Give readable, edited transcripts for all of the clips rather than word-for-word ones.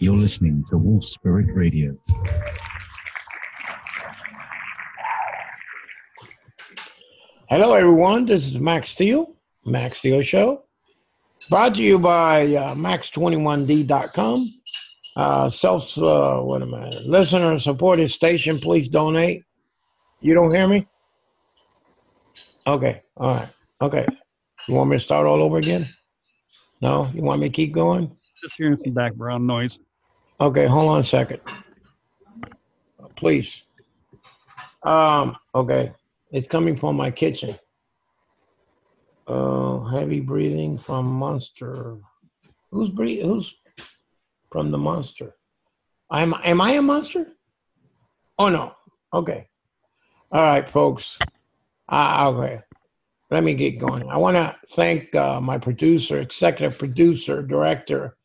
You're listening to Wolf Spirit Radio. Hello, everyone. This is Max Steel Show. Brought to you by Max21D.com. Listener supported station. Please donate. You don't hear me? Okay. All right. Okay. You want me to start all over again? No? You want me to keep going? Just hearing some background noise. Okay. Hold on a second. Please. Okay. It's coming from my kitchen. Heavy breathing from monster. Who's from the monster? Am I a monster? Oh no. Okay. All right, folks. Okay. Let me get going. I want to thank my producer, executive producer, director,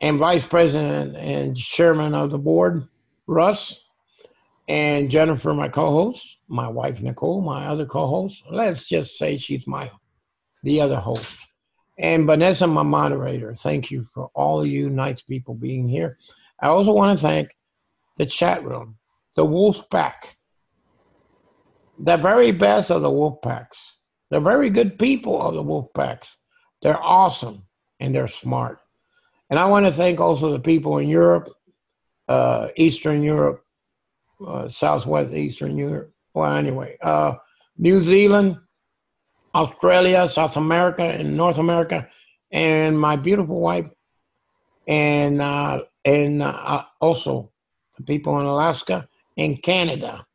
and vice president and chairman of the board, Russ, and Jennifer, my co-host, my wife, Nicole, my other co-host. Let's just say she's the other host. And Vanessa, my moderator. Thank you for all of you nice people being here. I also want to thank the chat room, the Wolf Pack, the very best of the Wolf Packs, the very good people of the Wolf Packs. They're awesome and they're smart. And I want to thank also the people in Europe, Eastern Europe, Southwest Eastern Europe. Well, anyway, New Zealand, Australia, South America, and North America, and my beautiful wife, and also the people in Alaska and Canada.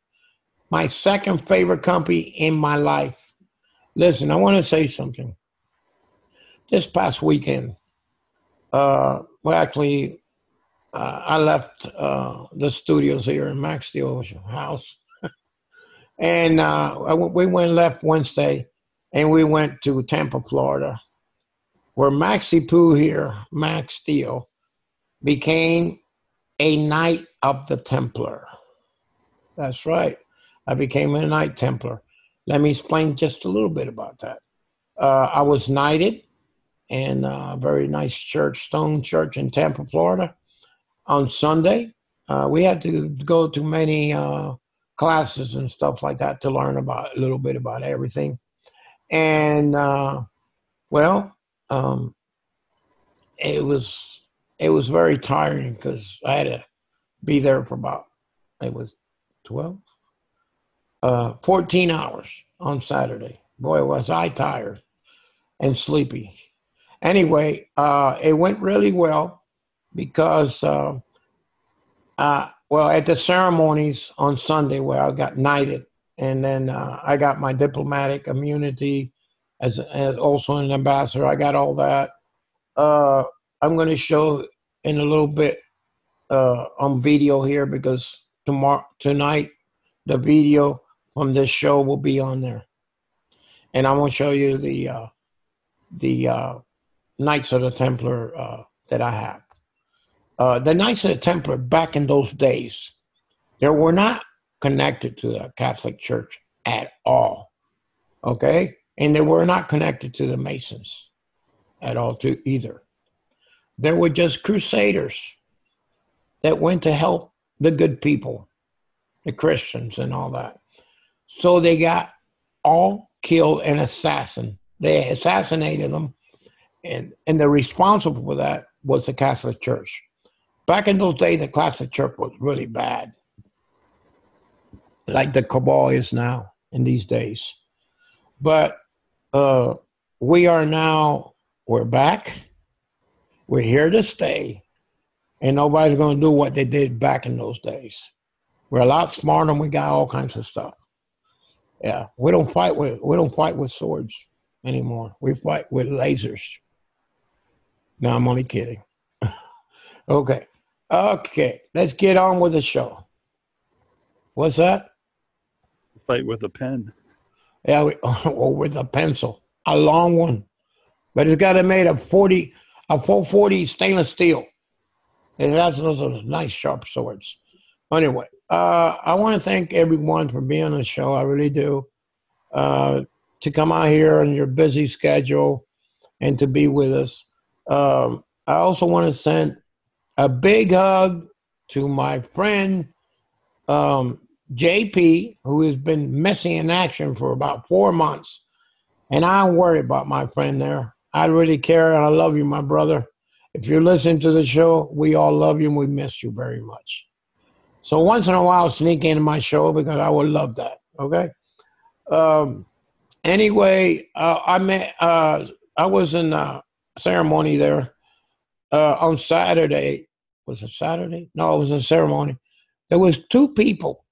My second favorite country in my life. Listen, I want to say something. This past weekend, I left the studios here in Max Steele's house, and we left Wednesday, and we went to Tampa, Florida, where Maxie Pooh here, Max Steel, became a Knight of the Templar. That's right. I became a Knight Templar. Let me explain just a little bit about that. I was knighted in a very nice church, Stone Church in Tampa, Florida, on Sunday. We had to go to many classes and stuff like that to learn a little bit about everything. And it was very tiring because I had to be there for about 14 hours on Saturday. Boy, was I tired and sleepy. Anyway, it went really well because, at the ceremonies on Sunday where I got knighted, and then I got my diplomatic immunity as also an ambassador. I got all that. I'm going to show in a little bit on video here because tonight the video from this show will be on there, and I'm going to show you the Knights of the Templar that I have. The Knights of the Templar back in those days, they were not connected to the Catholic Church at all, okay? And they were not connected to the Masons at all either. They were just crusaders that went to help the good people, the Christians and all that. So they got all killed and assassinated. They assassinated them, and the responsible for that was the Catholic Church. Back in those days, the Catholic Church was really bad, like the cabal is now in these days. But we're back. We're here to stay, and nobody's going to do what they did back in those days. We're a lot smarter, and we got all kinds of stuff. Yeah, we don't fight with swords anymore. We fight with lasers. No, I'm only kidding. Okay, let's get on with the show. What's that? Fight with a pen. Yeah, or with a pencil, a long one, but it's got to made of 440 stainless steel. It has those nice sharp swords. Anyway, I want to thank everyone for being on the show. I really do. To come out here on your busy schedule and to be with us. I also want to send a big hug to my friend JP, who has been missing in action for about 4 months. And I don't worry about my friend there. I really care, and I love you, my brother. If you're listening to the show, we all love you, and we miss you very much. So once in a while, sneak into my show because I would love that, okay? Anyway, I was in a ceremony there on Saturday. Was it Saturday? No, it was a ceremony. There was 2 people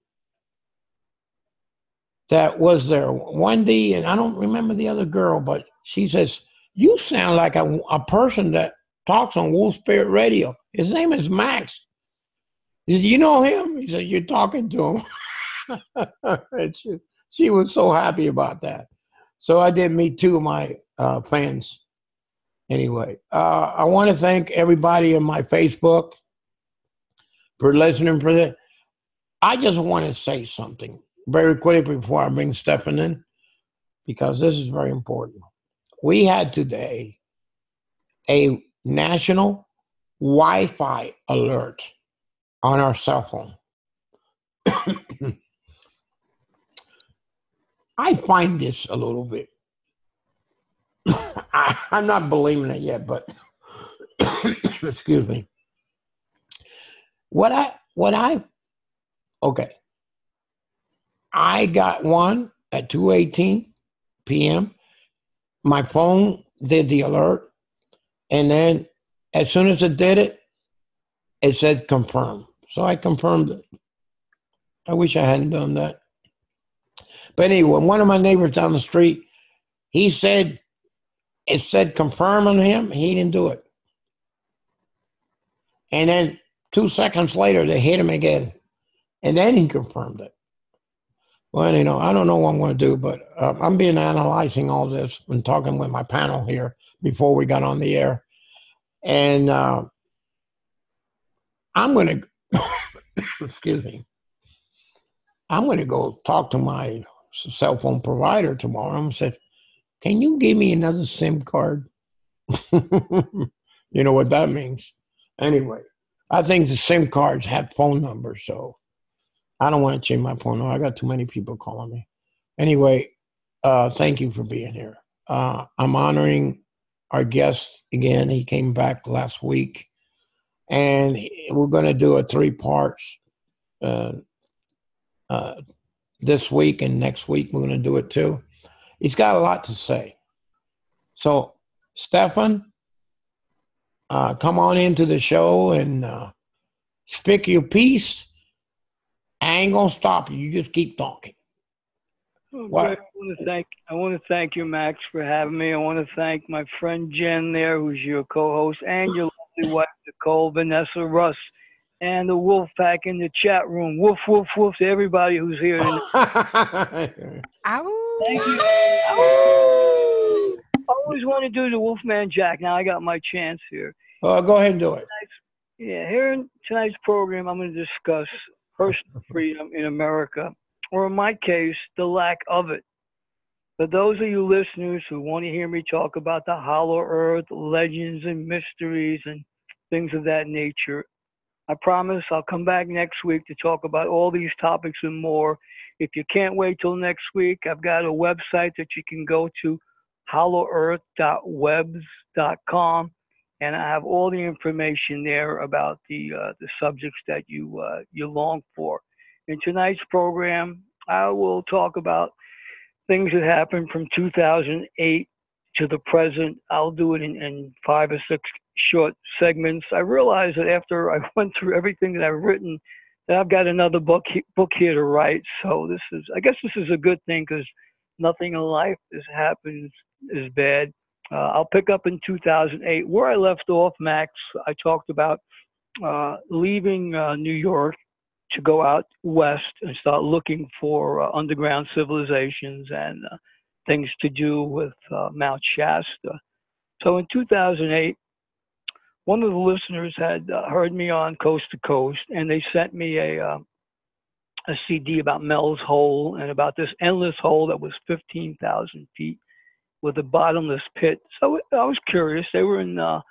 that was there. Wendy, and I don't remember the other girl, but she says, you sound like a person that talks on Wolf Spirit Radio. His name is Max. He said, you know him? He said, you're talking to him. And she was so happy about that. So I did meet 2 of my fans. Anyway, I want to thank everybody on my Facebook for listening for that. I just want to say something very quickly before I bring Stefan in, because this is very important. We had today a national Wi-Fi alert on our cell phone. I find this a little bit, I'm not believing it yet, but excuse me. Okay. I got one at 2:18 p.m. My phone did the alert, and then as soon as it did it, it said confirm. So I confirmed it. I wish I hadn't done that. But anyway, one of my neighbors down the street, he said it said confirm on him. He didn't do it. And then 2 seconds later, they hit him again. And then he confirmed it. Well, I don't know what I'm going to do, but I'm being analyzing all this and talking with my panel here before we got on the air. And I'm going to, excuse me, I'm going to go talk to my cell phone provider tomorrow and say, can you give me another SIM card? You know what that means. Anyway, I think the SIM cards have phone numbers, so I don't want to change my phone number. I got too many people calling me. Anyway, thank you for being here. I'm honoring our guest again. He came back last week, and we're going to do a 3 parts this week, and next week we're going to do it too. He's got a lot to say. So, Stefan, come on into the show and speak your piece. I ain't gonna stop you. You just keep talking. What? I want to thank you, Max, for having me. I want to thank my friend Jen there, who's your co-host, and your lovely wife, Nicole, Vanessa, Russ, and the Wolf Pack in the chat room. Woof, woof, woof to everybody who's here. Thank you. Ow. I always want to do the Wolfman Jack. Now I got my chance here. Go ahead and do it. Here in tonight's program, I'm going to discuss personal freedom in America, or in my case, the lack of it. For those of you listeners who want to hear me talk about the Hollow Earth, legends and mysteries and things of that nature, I promise I'll come back next week to talk about all these topics and more. If you can't wait till next week, I've got a website that you can go to, hollowearth.webs.com, and I have all the information there about the subjects that you long for. In tonight's program, I will talk about things that happened from 2008 to the present. I'll do it in 5 or 6 short segments. I realized that after I went through everything that I've written, that I've got another book here to write. So I guess this is a good thing, because nothing in life happens is bad. I'll pick up in 2008 where I left off, Max. I talked about leaving New York to go out west and start looking for underground civilizations and things to do with Mount Shasta. So in 2008, one of the listeners had heard me on Coast to Coast, and they sent me a CD about Mel's Hole and about this endless hole that was 15,000 feet with a bottomless pit. So I was curious. They were in a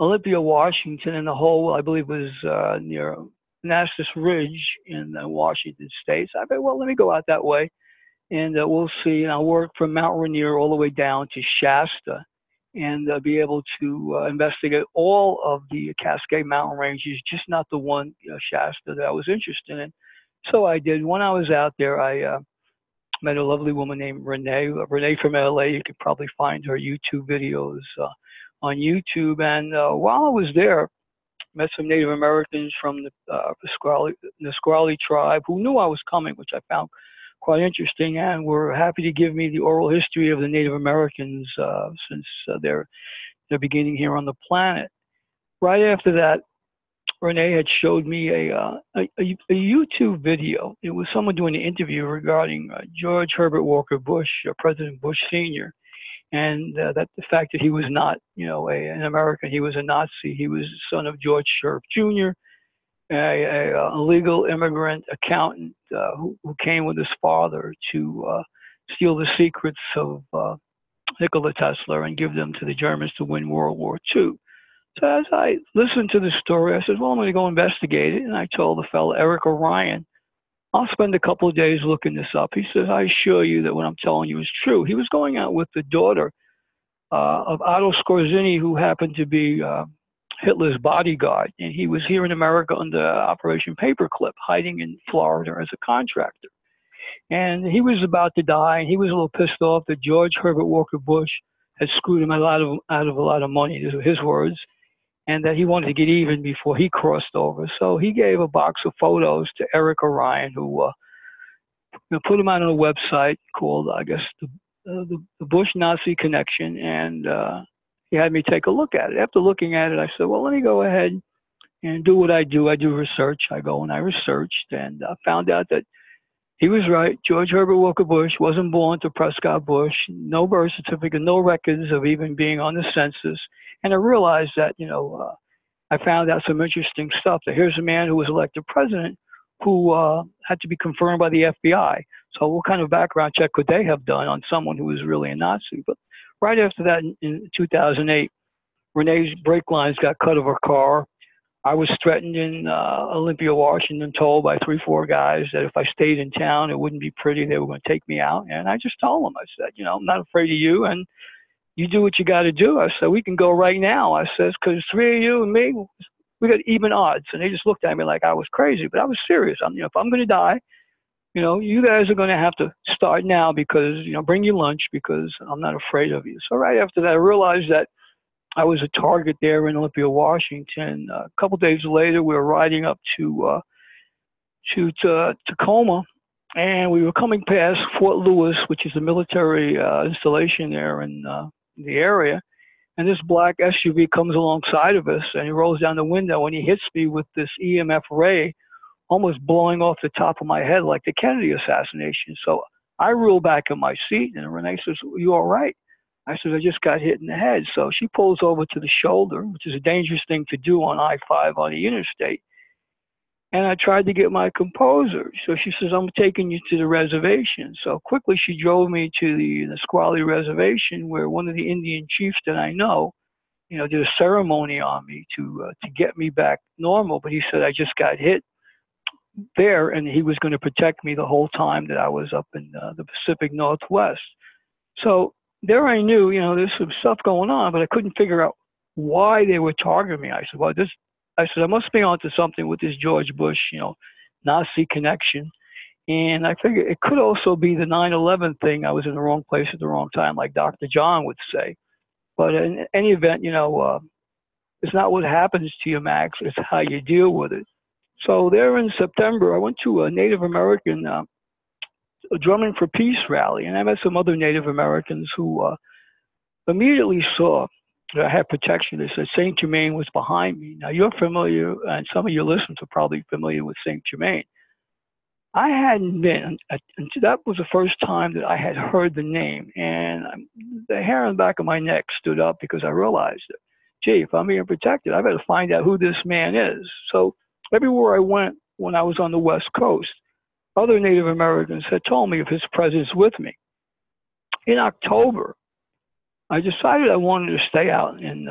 Olympia, Washington, and the whole, I believe, was near Manassas Ridge in the Washington State. So I thought, well, let me go out that way, and we'll see. And I'll work from Mount Rainier all the way down to Shasta, and be able to investigate all of the Cascade Mountain ranges, just not the one, Shasta, that I was interested in. So I did. When I was out there, I met a lovely woman named Renee. Renee from LA. You could probably find her YouTube videos on YouTube. And while I was there, met some Native Americans from the Nisqually tribe who knew I was coming, which I found quite interesting, and were happy to give me the oral history of the Native Americans since their beginning here on the planet. Right after that, Renee had showed me a YouTube video. It was someone doing an interview regarding George Herbert Walker Bush, President Bush Sr., and that the fact that he was not, an American, he was a Nazi. He was the son of George Sherp Jr., a legal immigrant accountant who came with his father to steal the secrets of Nikola Tesla and give them to the Germans to win World War II. So as I listened to the story, I said, well, I'm going to go investigate it. And I told the fellow, Eric Orion, I'll spend a couple of days looking this up. He says, I assure you that what I'm telling you is true. He was going out with the daughter of Otto Skorzeny, who happened to be Hitler's bodyguard. And he was here in America under Operation Paperclip, hiding in Florida as a contractor. And he was about to die, and he was a little pissed off that George Herbert Walker Bush had screwed him out of a lot of money. These were his words. And that he wanted to get even before he crossed over. So he gave a box of photos to Eric Orion, who put him out on a website called, I guess, the Bush Nazi Connection, and he had me take a look at it. After looking at it, I said, well, let me go ahead and do what I do. I do research. I go and I researched, and found out that he was right. George Herbert Walker Bush wasn't born to Prescott Bush. No birth certificate, no records of even being on the census. And I realized that, I found out some interesting stuff. That here's a man who was elected president who had to be confirmed by the FBI. So what kind of background check could they have done on someone who was really a Nazi? But right after that, in 2008, Renee's brake lines got cut of her car. I was threatened in Olympia, Washington, told by 3-4 guys that if I stayed in town, it wouldn't be pretty. They were going to take me out. And I just told them, I said, I'm not afraid of you. And you do what you got to do. I said, we can go right now. I says, because 3 of you and me, we got even odds. And they just looked at me like I was crazy, but I was serious. If I'm going to die, you guys are going to have to start now because, bring your lunch because I'm not afraid of you. So right after that, I realized that I was a target there in Olympia, Washington. A couple days later, we were riding up to Tacoma. And we were coming past Fort Lewis, which is a military installation there in the area. And this black SUV comes alongside of us, and he rolls down the window, and he hits me with this EMF ray, almost blowing off the top of my head like the Kennedy assassination. So I reel back in my seat, and Renee says, you all right? I said, I just got hit in the head. So she pulls over to the shoulder, which is a dangerous thing to do on I-5 on the interstate. And I tried to get my composure. So she says, I'm taking you to the reservation. So quickly she drove me to the Nisqually reservation, where one of the Indian chiefs that I know, did a ceremony on me to get me back normal. But he said I just got hit there, and he was going to protect me the whole time that I was up in the Pacific Northwest. So there I knew, there's some stuff going on, but I couldn't figure out why they were targeting me. I said, I must be onto something with this George Bush, Nazi connection. And I figured it could also be the 9/11 thing. I was in the wrong place at the wrong time, like Dr. John would say. But in any event, it's not what happens to you, Max. It's how you deal with it. So there in September, I went to a Native American Drumming for Peace rally, and I met some other Native Americans who immediately saw I had protection. They said Saint Germain was behind me. Now you're familiar, and some of your listeners are probably familiar with Saint Germain. I hadn't been, that was the first time that I had heard the name, and the hair on the back of my neck stood up because I realized that, gee, if I'm being protected, I better find out who this man is. So everywhere I went when I was on the West Coast, other Native Americans had told me of his presence with me. In October, I decided I wanted to stay out in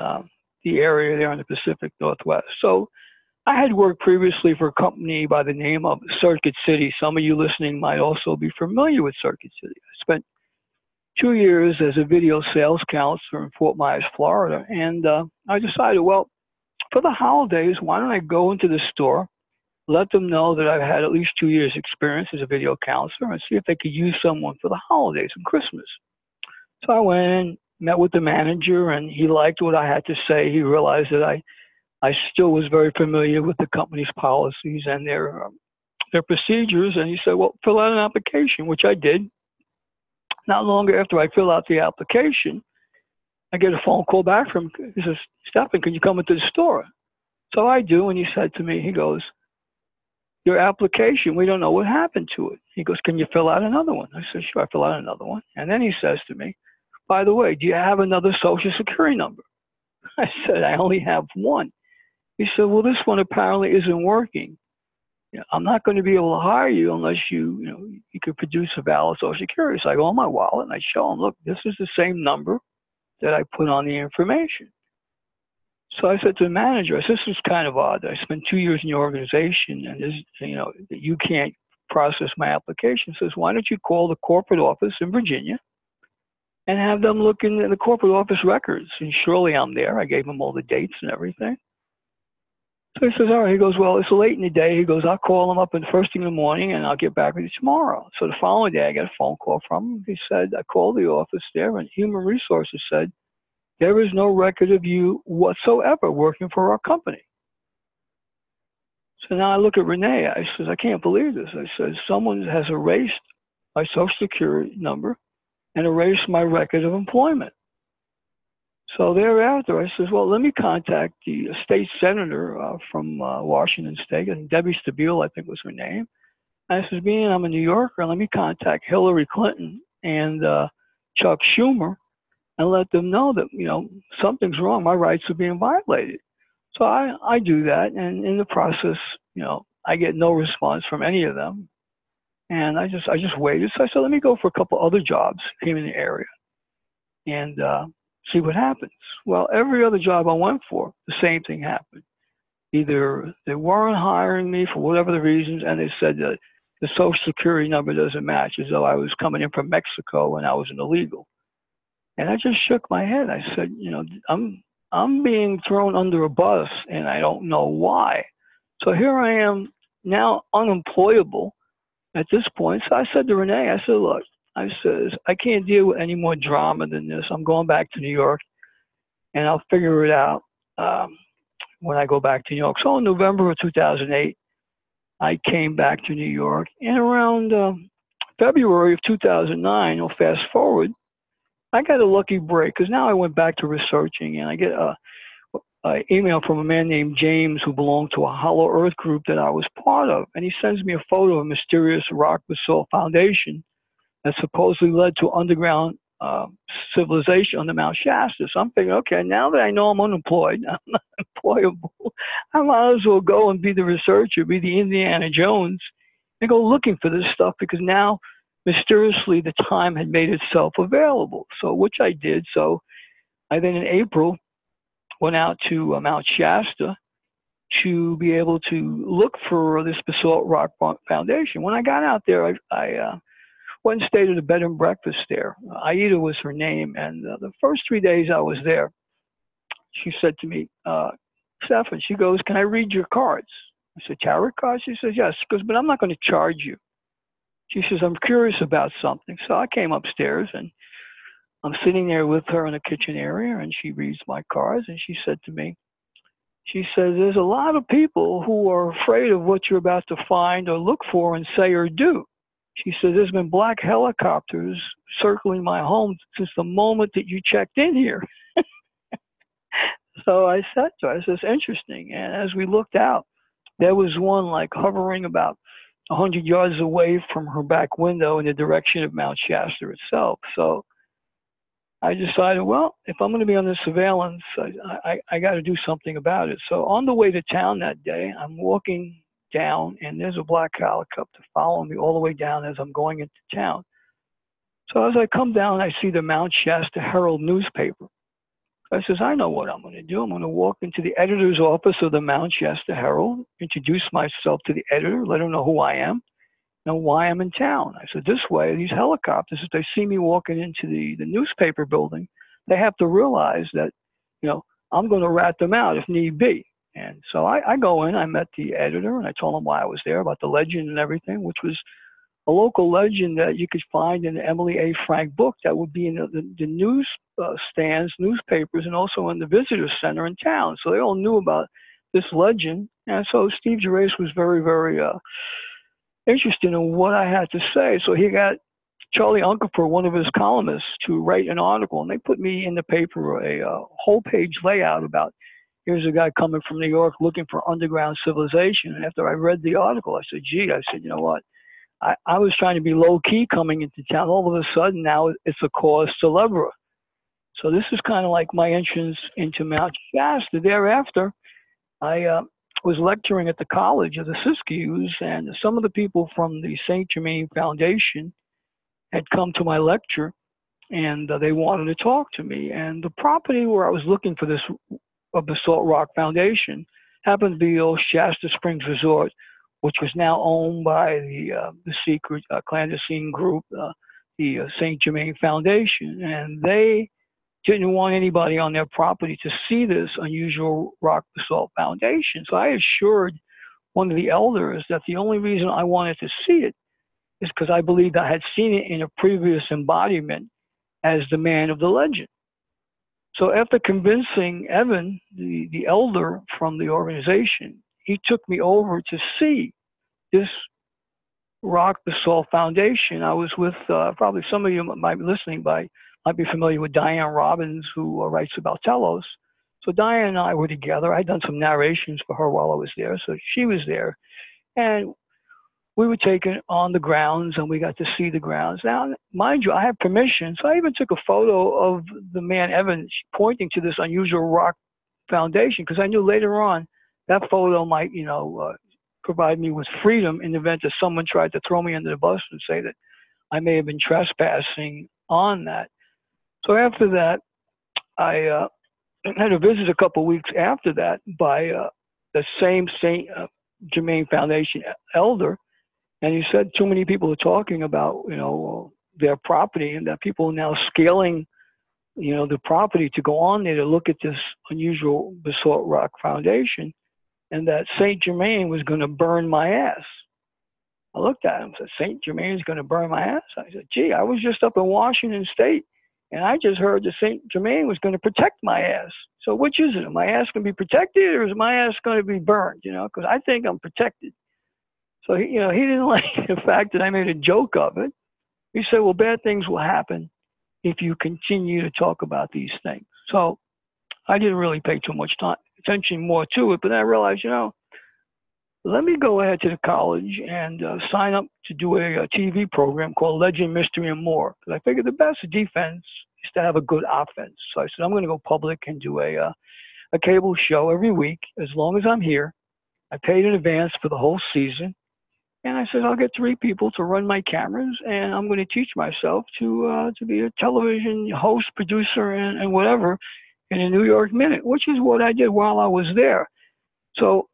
the area there in the Pacific Northwest. So I had worked previously for a company by the name of Circuit City. Some of you listening might also be familiar with Circuit City. I spent 2 years as a video sales counselor in Fort Myers, Florida. And I decided, well, for the holidays, why don't I go into the store, let them know that I've had at least 2 years experience as a video counselor, and see if they could use someone for the holidays and Christmas. So I went in, met with the manager, and he liked what I had to say. He realized that I still was very familiar with the company's policies and their procedures. And he said, well, fill out an application, which I did. Not long after I fill out the application, I get a phone call back from him. He says, Stephen, can you come into the store? So I do. And he said to me, he goes, your application, we don't know what happened to it. He goes, can you fill out another one? I said, sure, I fill out another one. And then he says to me, by the way, do you have another social security number? I said, I only have one. He said, well, this one apparently isn't working. I'm not going to be able to hire you unless you could produce a valid social security. So I go in my wallet and I show him, look, this is the same number that I put on the information. So I said to the manager, I said, this is kind of odd. I spent 2 years in your organization and this, you can't process my application. He says, why don't you call the corporate office in Virginia and have them look in the corporate office records? And surely I'm there. I gave him all the dates and everything. So he says, all right. He goes, well, it's late in the day. He goes, I'll call him up in the first thing in the morning and I'll get back with you tomorrow. So the following day, I got a phone call from him. He said, I called the office there and Human Resources said, there is no record of you whatsoever working for our company. So now I look at Renee. I says, I can't believe this. I said, someone has erased my social security number and erased my record of employment. So thereafter, I says, well, let me contact the state senator from Washington State, and Debbie Stabile, I think was her name. And I says, being I'm a New Yorker, let me contact Hillary Clinton and Chuck Schumer and let them know that, something's wrong. My rights are being violated. So I do that. And in the process, I get no response from any of them. And I just waited. So I said, let me go for a couple other jobs, came in the area. And see what happens. Well, every other job I went for, the same thing happened. Either they weren't hiring me for whatever the reasons, and they said that the social security number doesn't match, as though I was coming in from Mexico and I was an illegal. And I just shook my head. I said, I'm being thrown under a bus, and I don't know why. So here I am now unemployable at this point. So I said to Renee, I said, look, I says, I can't deal with any more drama than this. I'm going back to New York, and I'll figure it out when I go back to New York. So in November of 2008, I came back to New York. And around February of 2009, fast forward, I got a lucky break because now I went back to researching, and I get an email from a man named James who belonged to a Hollow Earth group that I was part of. And he sends me a photo of a mysterious rock basalt foundation that supposedly led to underground civilization on the Mount Shasta. So I'm thinking, okay, now that I know I'm unemployed, I'm not employable, I might as well go and be the researcher, be the Indiana Jones, and go looking for this stuff, because now mysteriously the time had made itself available. So which I did. So I then in April went out to Mount Shasta to be able to look for this basalt rock foundation. When I got out there, I went and stayed at a bed and breakfast there. Aida was her name. And the first 3 days I was there, she said to me, Stephen, she goes, can I read your cards? I said, tarot cards? She says, yes. She goes, but I'm not going to charge you. She says, I'm curious about something. So I came upstairs and I'm sitting there with her in the kitchen area, and she reads my cards, and she said to me, she says, there's a lot of people who are afraid of what you're about to find or look for and say or do. She said, there's been black helicopters circling my home since the moment that you checked in here. So I said to her, I said, it's interesting. And as we looked out, there was one like hovering about 100 yards away from her back window in the direction of Mount Shasta itself. So I decided, well, if I'm going to be under surveillance, I got to do something about it. So on the way to town that day, I'm walking down, and there's a black helicopter following me all the way down as I'm going into town. So as I come down, I see the Mount Shasta Herald newspaper. I says, I know what I'm going to do. I'm going to walk into the editor's office of the Mount Shasta Herald, introduce myself to the editor, let him know who I am, know why I'm in town. I said, this way, these helicopters, if they see me walking into the newspaper building, they have to realize that, I'm going to rat them out if need be. And so I go in, I met the editor, and I told him why I was there, about the legend and everything, which was a local legend that you could find in the Emily A. Frank book that would be in the news stands, newspapers, and also in the visitor center in town. So they all knew about this legend. And so Steve Gervais was very, very interested in what I had to say. So he got Charlie Unkelfer, one of his columnists, to write an article. And they put me in the paper, a whole page layout about, here's a guy coming from New York looking for underground civilization. And after I read the article, I said, gee, you know what? I was trying to be low-key coming into town. All of a sudden, now it's a cause célèbre. So this is kind of like my entrance into Mount Shasta. Thereafter, I was lecturing at the College of the Siskiyous, and some of the people from the St. Germain Foundation had come to my lecture, and they wanted to talk to me. And the property where I was looking for this Basalt Rock Foundation happened to be the old Shasta Springs Resort, which was now owned by the secret clandestine group, the St. Germain Foundation. And they didn't want anybody on their property to see this unusual rock basalt foundation. So I assured one of the elders that the only reason I wanted to see it is because I believed I had seen it in a previous embodiment as the man of the legend. So after convincing Evan, the elder from the organization, he took me over to see this rock basalt foundation. I was with, probably some of you might be listening might be familiar with Diane Robbins, who writes about Telos. So Diane and I were together. I had done some narrations for her while I was there. So she was there. And we were taken on the grounds, and we got to see the grounds. Now, mind you, I had permission. So I even took a photo of the man, Evan, pointing to this unusual rock foundation, because I knew later on that photo might, provide me with freedom in the event that someone tried to throw me under the bus and say that I may have been trespassing on that. So after that, I had a visit a couple of weeks after that by the same St. Germain Foundation elder, and he said too many people are talking about, their property, and that people are now scaling, the property to go on there to look at this unusual basalt rock foundation, and that St. Germain was going to burn my ass. I looked at him and said, St. Germain is going to burn my ass? I said, gee, I was just up in Washington State, and I just heard that St. Germain was going to protect my ass. So which is it? Am my ass going to be protected, or is my ass going to be burned? Because I think I'm protected. So he didn't like the fact that I made a joke of it. He said, well, bad things will happen if you continue to talk about these things. So I didn't really pay too much attention more to it, but then I realized, let me go ahead to the college and sign up to do a TV program called Legend, Mystery, and More. Because I figured the best defense is to have a good offense. So I said, I'm going to go public and do a cable show every week as long as I'm here. I paid in advance for the whole season. And I said, I'll get 3 people to run my cameras, and I'm going to teach myself to be a television host, producer, and whatever in a New York Minute, which is what I did while I was there. So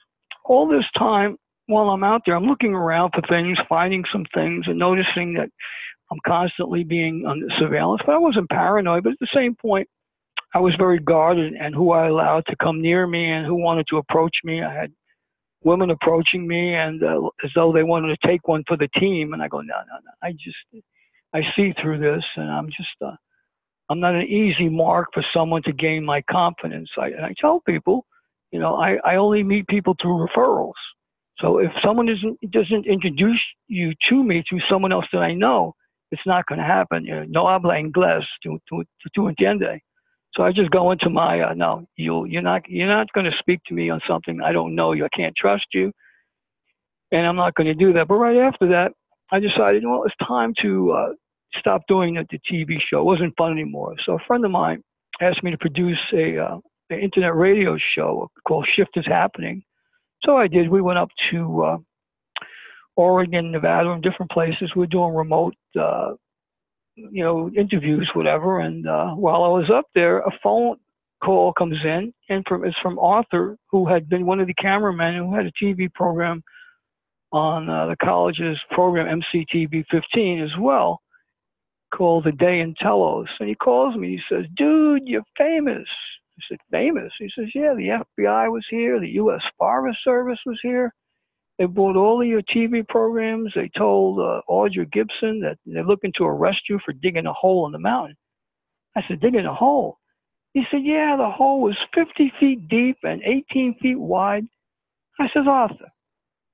all this time while I'm out there, I'm looking around for things, finding some things, and noticing that I'm constantly being under surveillance. But I wasn't paranoid, but at the same point, I was very guarded and who I allowed to come near me and who wanted to approach me. I had women approaching me and as though they wanted to take one for the team. And I go, no. I see through this, and I'm not an easy mark for someone to gain my confidence. And I tell people, I only meet people through referrals. So if someone doesn't introduce you to me, to someone else that I know, it's not going to happen. No habla inglés, tú entiendes. So I just go into my, no, you're not going to speak to me on something I don't know you. I can't trust you, and I'm not going to do that. But right after that, I decided, well, it's time to stop doing the TV show. It wasn't fun anymore. So a friend of mine asked me to produce an internet radio show called Shift is Happening. So I did. We went up to Oregon, Nevada, and different places. We were doing remote interviews, whatever. And while I was up there, a phone call comes in, and it's from Arthur, who had been one of the cameramen who had a TV program on the college's program, MCTV 15 as well, called The Day in Telos. And he calls me, he says, dude, you're famous. I said, famous? He says, yeah, the FBI was here, the U.S. Forest Service was here. They bought all of your TV programs. They told Audrey Gibson that they're looking to arrest you for digging a hole in the mountain. I said, digging a hole? He said, yeah, the hole was 50 feet deep and 18 feet wide. I said, Arthur,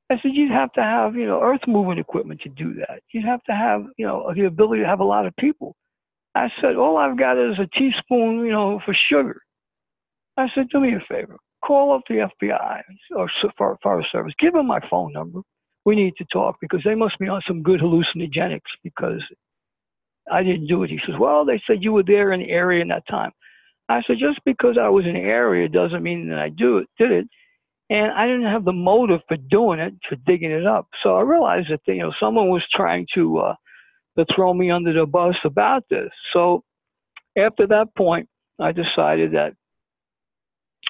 I said, you'd have to have, earth moving equipment to do that. You'd have to have, the ability to have a lot of people. I said, all I've got is a teaspoon, for sugar. I said, do me a favor. Call up the FBI or Forest Service. Give them my phone number. We need to talk because they must be on some good hallucinogenics because I didn't do it. He says, well, they said you were there in the area in that time. I said, just because I was in the area doesn't mean that I did it. And I didn't have the motive for doing it, for digging it up. So I realized that, someone was trying to throw me under the bus about this. So after that point, I decided that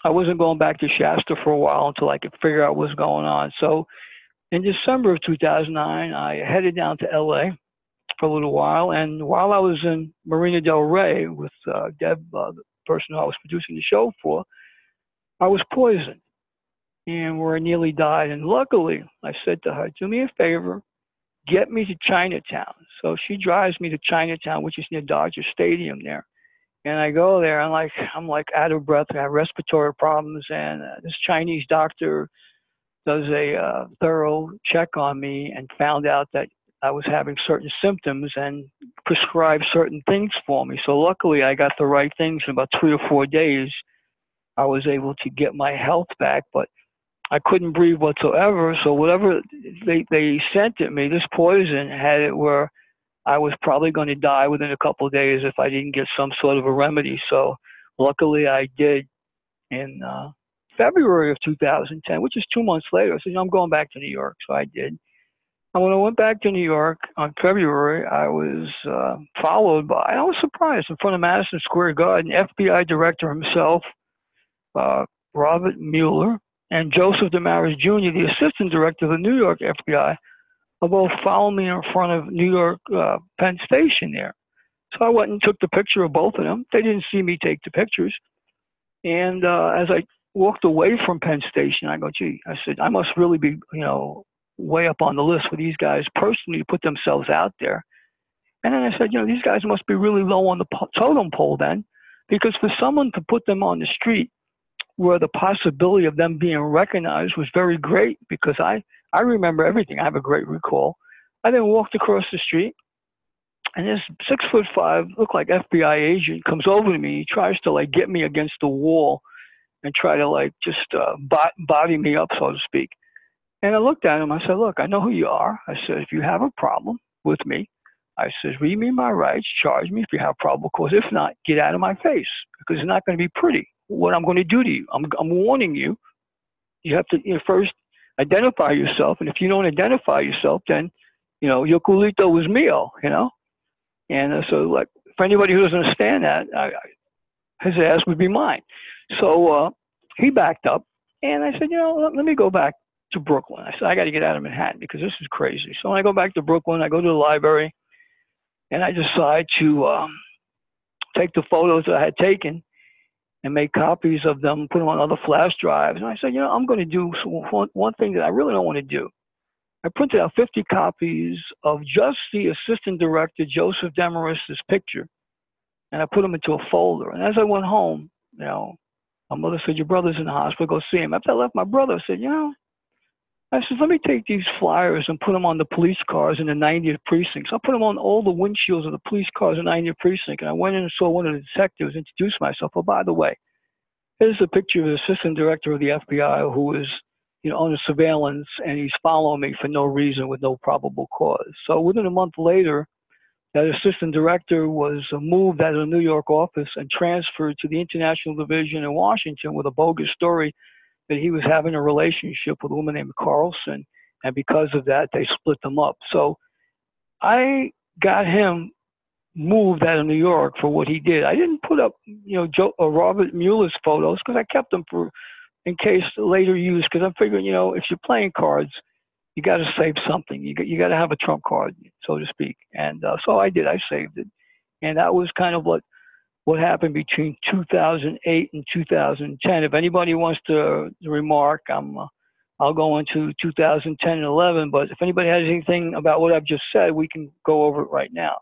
I wasn't going back to Shasta for a while until I could figure out what's going on. So in December of 2009, I headed down to LA for a little while. And while I was in Marina Del Rey with Deb, the person I was producing the show for, I was poisoned and where I nearly died. And luckily, I said to her, do me a favor, get me to Chinatown. So she drives me to Chinatown, which is near Dodger Stadium there. And I go there, I'm like out of breath. I have respiratory problems, and this Chinese doctor does a thorough check on me and found out that I was having certain symptoms and prescribed certain things for me. So luckily, I got the right things. In about 3 or 4 days, I was able to get my health back, but I couldn't breathe whatsoever. So whatever they sent at me, this poison had it where I was probably going to die within a couple of days if I didn't get some sort of a remedy. So luckily I did in February of 2010, which is 2 months later. I said, I'm going back to New York. So I did. And when I went back to New York on February, I was followed by, and I was surprised, in front of Madison Square Garden, FBI director himself, Robert Mueller, and Joseph Damaris Jr., the assistant director of the New York FBI, both followed me in front of New York Penn Station there. So I went and took the picture of both of them. They didn't see me take the pictures. And as I walked away from Penn Station, I go, gee, I said, I must really be, way up on the list for these guys personally to put themselves out there. And then I said, these guys must be really low on the totem pole then, because for someone to put them on the street where the possibility of them being recognized was very great, because I remember everything. I have a great recall. I then walked across the street, and this 6'5", looked like FBI agent comes over to me. He tries to get me against the wall and try to just body me up, so to speak. And I looked at him. I said, look, I know who you are. I said, if you have a problem with me, I said, read me my rights, charge me if you have probable cause. If not, get out of my face, because it's not going to be pretty what I'm going to do to you. I'm warning you. You have to first identify yourself, and if you don't identify yourself, then your culito was mio, And so, for anybody who doesn't understand that, his ass would be mine. So he backed up, and I said, let me go back to Brooklyn. I said, I got to get out of Manhattan because this is crazy. So when I go back to Brooklyn, I go to the library, and I decide to take the photos that I had taken and make copies of them, put them on other flash drives. And I said, I'm going to do one thing that I really don't want to do. I printed out 50 copies of just the assistant director, Joseph Demaris's picture, and I put them into a folder. And as I went home, my mother said, your brother's in the hospital, go see him. After I left my brother, I said, I said, let me take these flyers and put them on the police cars in the 90th precinct. So I put them on all the windshields of the police cars in the 90th precinct. And I went in and saw one of the detectives, introduced myself. Oh, by the way, here's a picture of the assistant director of the FBI who is, under surveillance, and he's following me for no reason with no probable cause. So within a month later, that assistant director was moved out of the New York office and transferred to the International Division in Washington with a bogus story that he was having a relationship with a woman named Carlson, and because of that, they split them up. So I got him moved out of New York for what he did. I didn't put up, Robert Mueller's photos because I kept them for in case later use. Because I'm figuring, if you're playing cards, you got to save something. You got to have a trump card, so to speak. And so I did. I saved it, and that was kind of what happened between 2008 and 2010. If anybody wants to remark, I'll go into 2010 and 11. But if anybody has anything about what I've just said, we can go over it right now.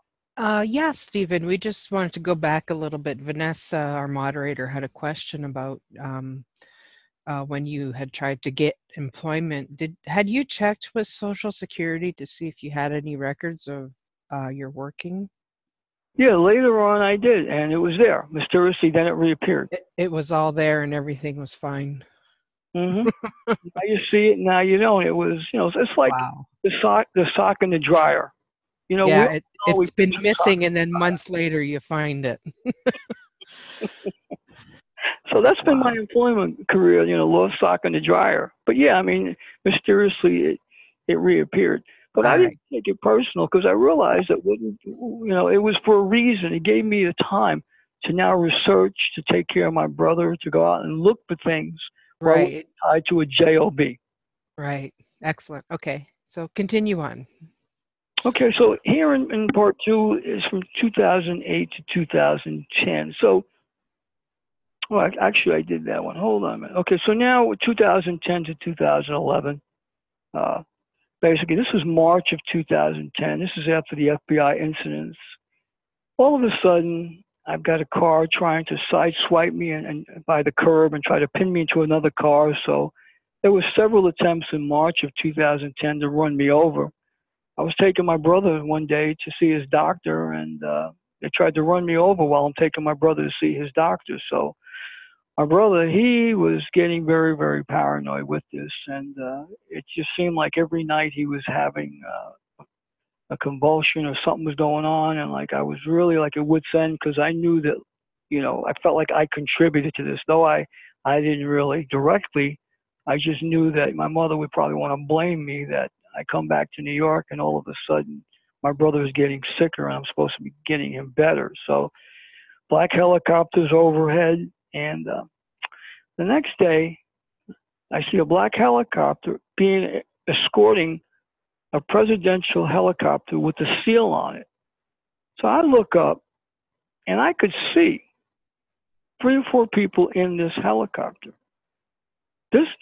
Yeah, Stephen, we just wanted to go back a little bit. Vanessa, our moderator, had a question about when you had tried to get employment. Had you checked with Social Security to see if you had any records of your working? Yeah, later on I did, and it was there. Mysteriously, then it reappeared. It was all there and everything was fine. Mm-hmm. Now you see it, now you don't. It was, it's like Wow. the sock in the dryer. Yeah, it's been missing, and then months later you find it. So that's been my employment career, lost sock in the dryer. But yeah, I mean, mysteriously it reappeared. But I didn't take it personal because I realized that it was for a reason. It gave me the time to now research, to take care of my brother, to go out and look for things right tied to a job. Right. Excellent. Okay. So continue on. Okay, so here in part two is from 2008 to 2010. So, well, actually, I did that one. Hold on a minute. Okay, so now 2010 to 2011. Basically, this is March of 2010. This is after the FBI incidents. All of a sudden, I've got a car trying to sideswipe me and by the curb and try to pin me into another car. So there were several attempts in March of 2010 to run me over. I was taking my brother one day to see his doctor, and they tried to run me over while I'm taking my brother to see his doctor. So my brother, he was getting very, very paranoid with this, and it just seemed like every night he was having a convulsion or something was going on, and like I was really like at wit's end because I knew that, I felt like I contributed to this, though I didn't really directly. I just knew that my mother would probably want to blame me that I come back to New York and all of a sudden my brother is getting sicker and I'm supposed to be getting him better. So black helicopters overhead, and the next day I see a black helicopter escorting a presidential helicopter with a seal on it. So I look up and I could see 3 or 4 people in this helicopter.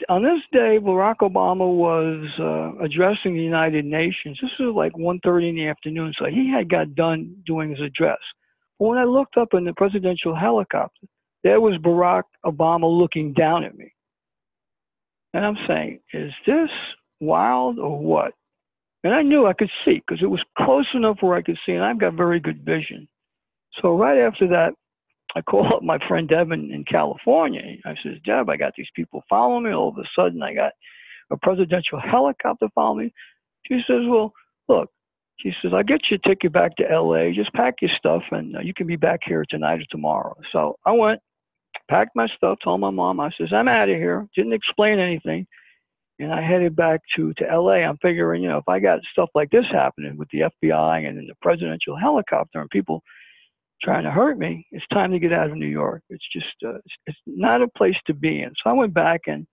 On this day, Barack Obama was addressing the United Nations. This was like 1:30 in the afternoon, so he had got done doing his address. But when I looked up in the presidential helicopter, there was Barack Obama looking down at me. And I'm saying, is this wild or what? And I knew I could see because it was close enough where I could see, and I've got very good vision. So right after that, I call up my friend Deb in California. I says, Deb, I got these people following me. All of a sudden, I got a presidential helicopter following me. She says, well, look, she says, I'll get you a ticket back to L.A. Just pack your stuff, and you can be back here tonight or tomorrow. So I went, packed my stuff, told my mom, I says, I'm out of here. Didn't explain anything. And I headed back to L.A. I'm figuring, if I got stuff like this happening with the FBI and in the presidential helicopter and people trying to hurt me, it's time to get out of New York. It's just, it's not a place to be in. So I went back, and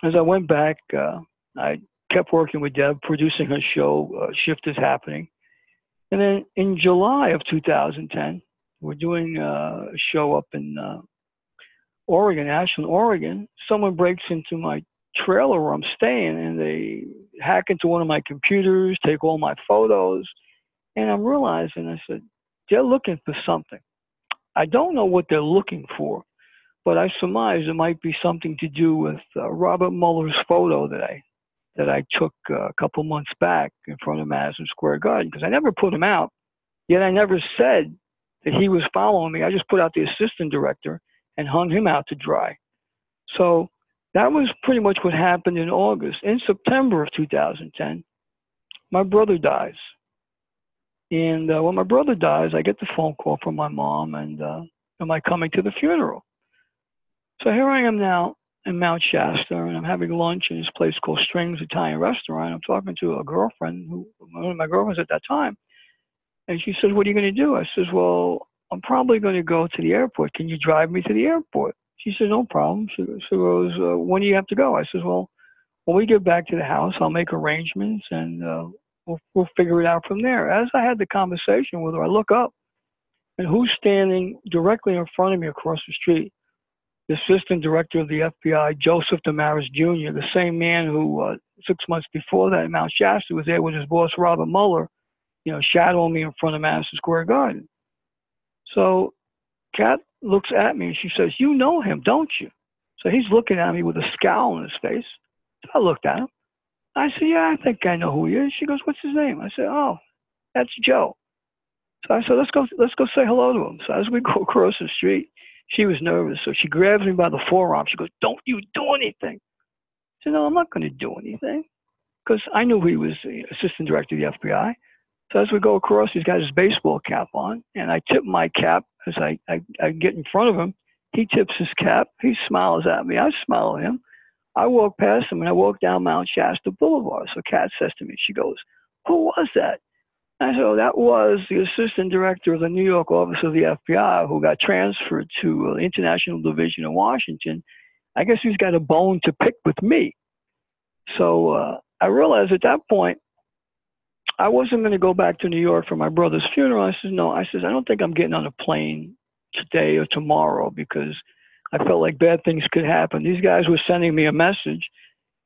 as I went back, I kept working with Deb, producing her show, Shift is Happening. And then in July of 2010, we're doing a show up in Oregon, Ashland, Oregon. Someone breaks into my trailer where I'm staying, and they hack into one of my computers, take all my photos. And I'm realizing, I said, they're looking for something. I don't know what they're looking for, but I surmise it might be something to do with Robert Mueller's photo that I took a couple months back in front of Madison Square Garden, because I never put him out, yet I never said that he was following me. I just put out the assistant director and hung him out to dry. So that was pretty much what happened in August. In September of 2010, my brother dies. And when my brother dies, I get the phone call from my mom, and am I coming to the funeral? So here I am now in Mount Shasta, and I'm having lunch in this place called Strings Italian Restaurant. I'm talking to a girlfriend, one of my girlfriends at that time. And she says, what are you going to do? I says, well, I'm probably going to go to the airport. Can you drive me to the airport? She said, no problem. She goes, when do you have to go? I says, well, when we get back to the house, I'll make arrangements and we'll figure it out from there. As I had the conversation with her, I look up and who's standing directly in front of me across the street? The assistant director of the FBI, Joseph Damaris Jr., the same man who 6 months before that in Mount Shasta was there with his boss, Robert Mueller, shadowing me in front of Madison Square Garden. So Kat looks at me and she says, you know him, don't you? So he's looking at me with a scowl on his face. So I looked at him. I said, yeah, I think I know who he is. She goes, what's his name? I said, oh, that's Joe. So I said, let's go say hello to him. So as we go across the street, she was nervous. So she grabs me by the forearm. She goes, don't you do anything. I said, no, I'm not going to do anything. Because I knew he was the assistant director of the FBI. So as we go across, he's got his baseball cap on. And I tip my cap as I get in front of him. He tips his cap. He smiles at me. I smile at him. I walk past him and I walk down Mount Shasta Boulevard. So Kat says to me, she goes, who was that? I said, oh, that was the assistant director of the New York office of the FBI who got transferred to the International Division in Washington. I guess he's got a bone to pick with me. So I realized at that point, I wasn't going to go back to New York for my brother's funeral. I said, no, I don't think I'm getting on a plane today or tomorrow because I felt like bad things could happen. These guys were sending me a message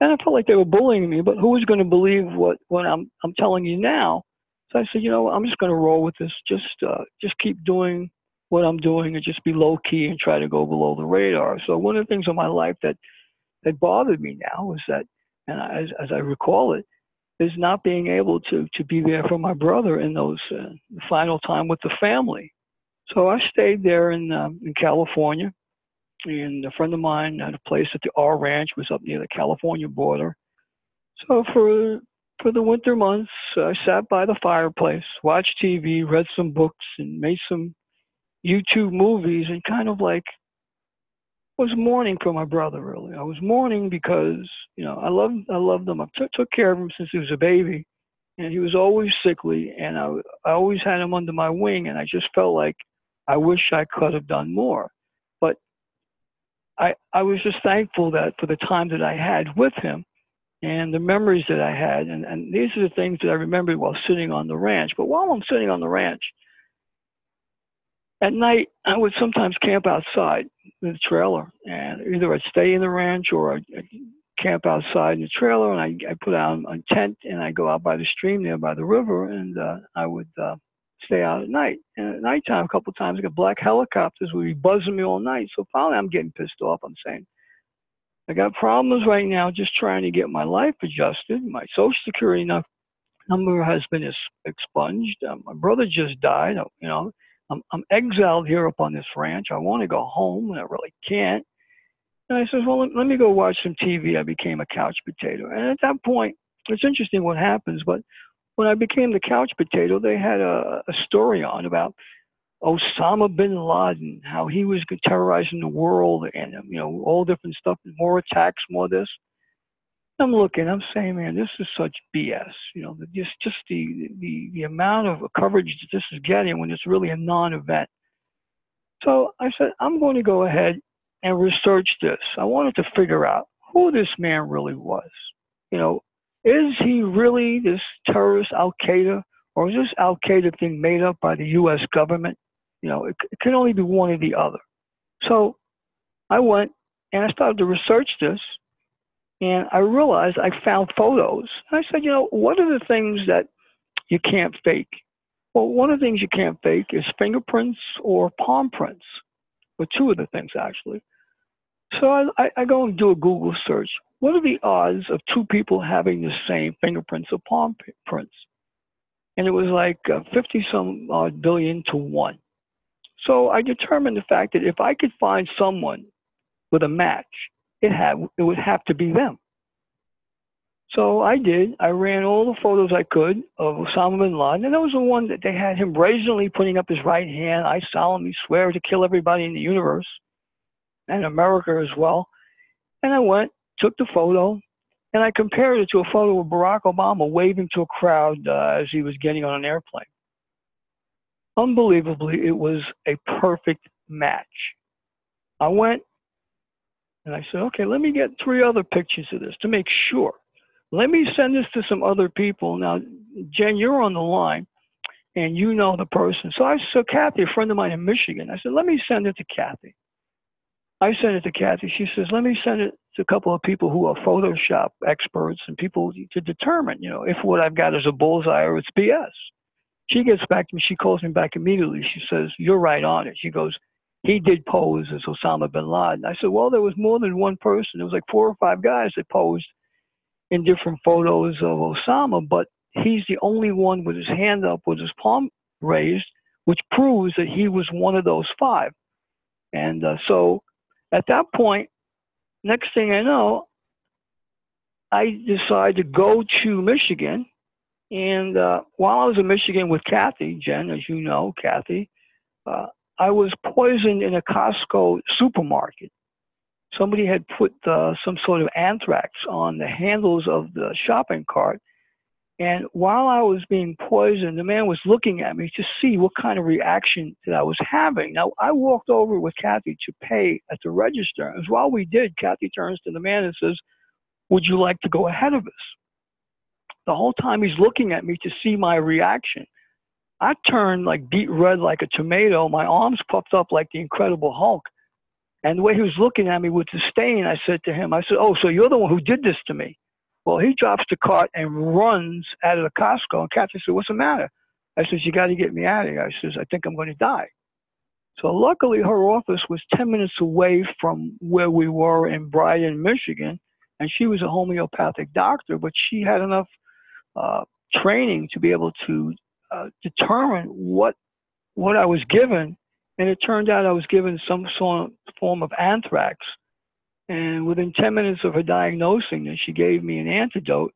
and I felt like they were bullying me, but who was going to believe what I'm telling you now? So I said, I'm just going to roll with this. Just keep doing what I'm doing and just be low key and try to go below the radar. So one of the things in my life that bothered me now is that, and as I recall it, is not being able to be there for my brother in those final time with the family. So I stayed there in California, and a friend of mine had a place at the R Ranch, was up near the California border. So for the winter months, I sat by the fireplace, watched TV, read some books, and made some YouTube movies, and kind of like was mourning for my brother. Really, I was mourning because I loved him. I took care of him since he was a baby, and he was always sickly, and I always had him under my wing, and I just felt like I wish I could have done more. But I was just thankful that for the time that I had with him and the memories that I had. And these are the things that I remembered while sitting on the ranch. But while I'm sitting on the ranch, at night, I would sometimes camp outside in the trailer. And either I'd stay in the ranch or I'd camp outside in the trailer. And I put out a tent and I go out by the stream there by the river. And I would stay out at night. And at nighttime, a couple of times, I got black helicopters would be buzzing me all night. So finally, I'm getting pissed off. I'm saying, I got problems right now just trying to get my life adjusted. My Social Security number has been expunged. My brother just died. I'm exiled here up on this ranch. I want to go home, and I really can't. And I said, well, let me go watch some TV. I became a couch potato. And at that point, it's interesting what happens, but when I became the couch potato, they had a story on about Osama bin Laden, how he was terrorizing the world and, all different stuff, more attacks, more this. I'm looking, I'm saying, man, this is such BS. Just the amount of coverage that this is getting when it's really a non-event. So I said, I'm going to go ahead and research this. I wanted to figure out who this man really was. Is he really this terrorist Al-Qaeda, or is this Al-Qaeda thing made up by the U.S. government? It can only be one or the other. So I went and I started to research this, and I realized I found photos. I said, what are the things that you can't fake? Well, one of the things you can't fake is fingerprints or palm prints, or two of the things, actually. So I go and do a Google search. What are the odds of two people having the same fingerprints or palm prints? And it was like 50-some odd billion to 1. So I determined the fact that if I could find someone with a match, it would have to be them. So I did. I ran all the photos I could of Osama bin Laden, and that was the one that they had him brazenly putting up his right hand. I solemnly swear to kill everybody in the universe and America as well. And I went, took the photo, and I compared it to a photo of Barack Obama waving to a crowd as he was getting on an airplane. unbelievably, it was a perfect match. I went and I said, okay, let me get 3 other pictures of this to make sure. Let me send this to some other people. Now, Jen, you're on the line and you know the person. So Kathy, a friend of mine in Michigan, I said, let me send it to Kathy. I sent it to Kathy. She says, let me send it to a couple of people who are Photoshop experts and people to determine, if what I've got is a bullseye or it's BS. She gets back to me. She calls me back immediately. She says, you're right on it. She goes, he did pose as Osama bin Laden. I said, well, there was more than one person. There was like 4 or 5 guys that posed in different photos of Osama, but he's the only one with his hand up, with his palm raised, which proves that he was one of those 5. And so at that point, next thing I know, I decided to go to Michigan. And while I was in Michigan with Kathy, Jen, as you know, Kathy, I was poisoned in a Costco supermarket. Somebody had put some sort of anthrax on the handles of the shopping cart. And while I was being poisoned, the man was looking at me to see what kind of reaction that I was having. Now, I walked over with Kathy to pay at the register. As while we did, Kathy turns to the man and says, would you like to go ahead of us? The whole time he's looking at me to see my reaction. I turned like beet red like a tomato. My arms puffed up like the Incredible Hulk. And the way he was looking at me with disdain, I said to him, oh, so you're the one who did this to me. Well, he drops the cart and runs out of the Costco. And Kathy said, what's the matter? I said, you got to get me out of here. I says, I think I'm going to die. So luckily, her office was 10 minutes away from where we were in Brighton, Michigan. And she was a homeopathic doctor, but she had enough training to be able to determine what I was given. And it turned out I was given some sort of form of anthrax. And within 10 minutes of her diagnosing it, she gave me an antidote.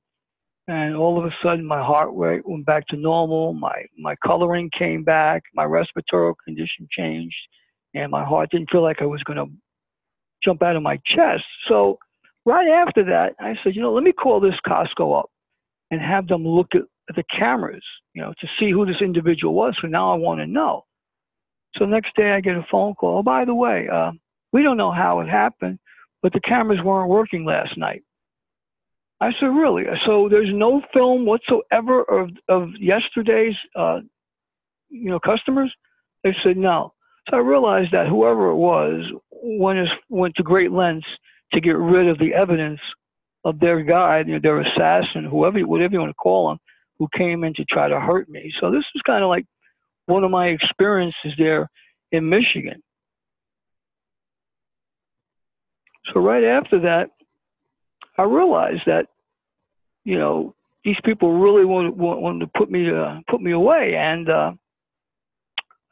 And all of a sudden, my heart rate went back to normal. My coloring came back. My respiratory condition changed. And my heart didn't feel like I was going to jump out of my chest. So right after that, I said, let me call this Costco up and have them look at the cameras, to see who this individual was. So now I want to know. So next day I get a phone call. Oh, by the way, we don't know how it happened, but the cameras weren't working last night. I said, really? So there's no film whatsoever of yesterday's, customers? They said no. So I realized that whoever it was went to great lengths to get rid of the evidence of their guy, their assassin, whatever you want to call him, who came in to try to hurt me. So this is kind of like one of my experiences there in Michigan. So right after that, I realized that, these people really wanted to put me away. And I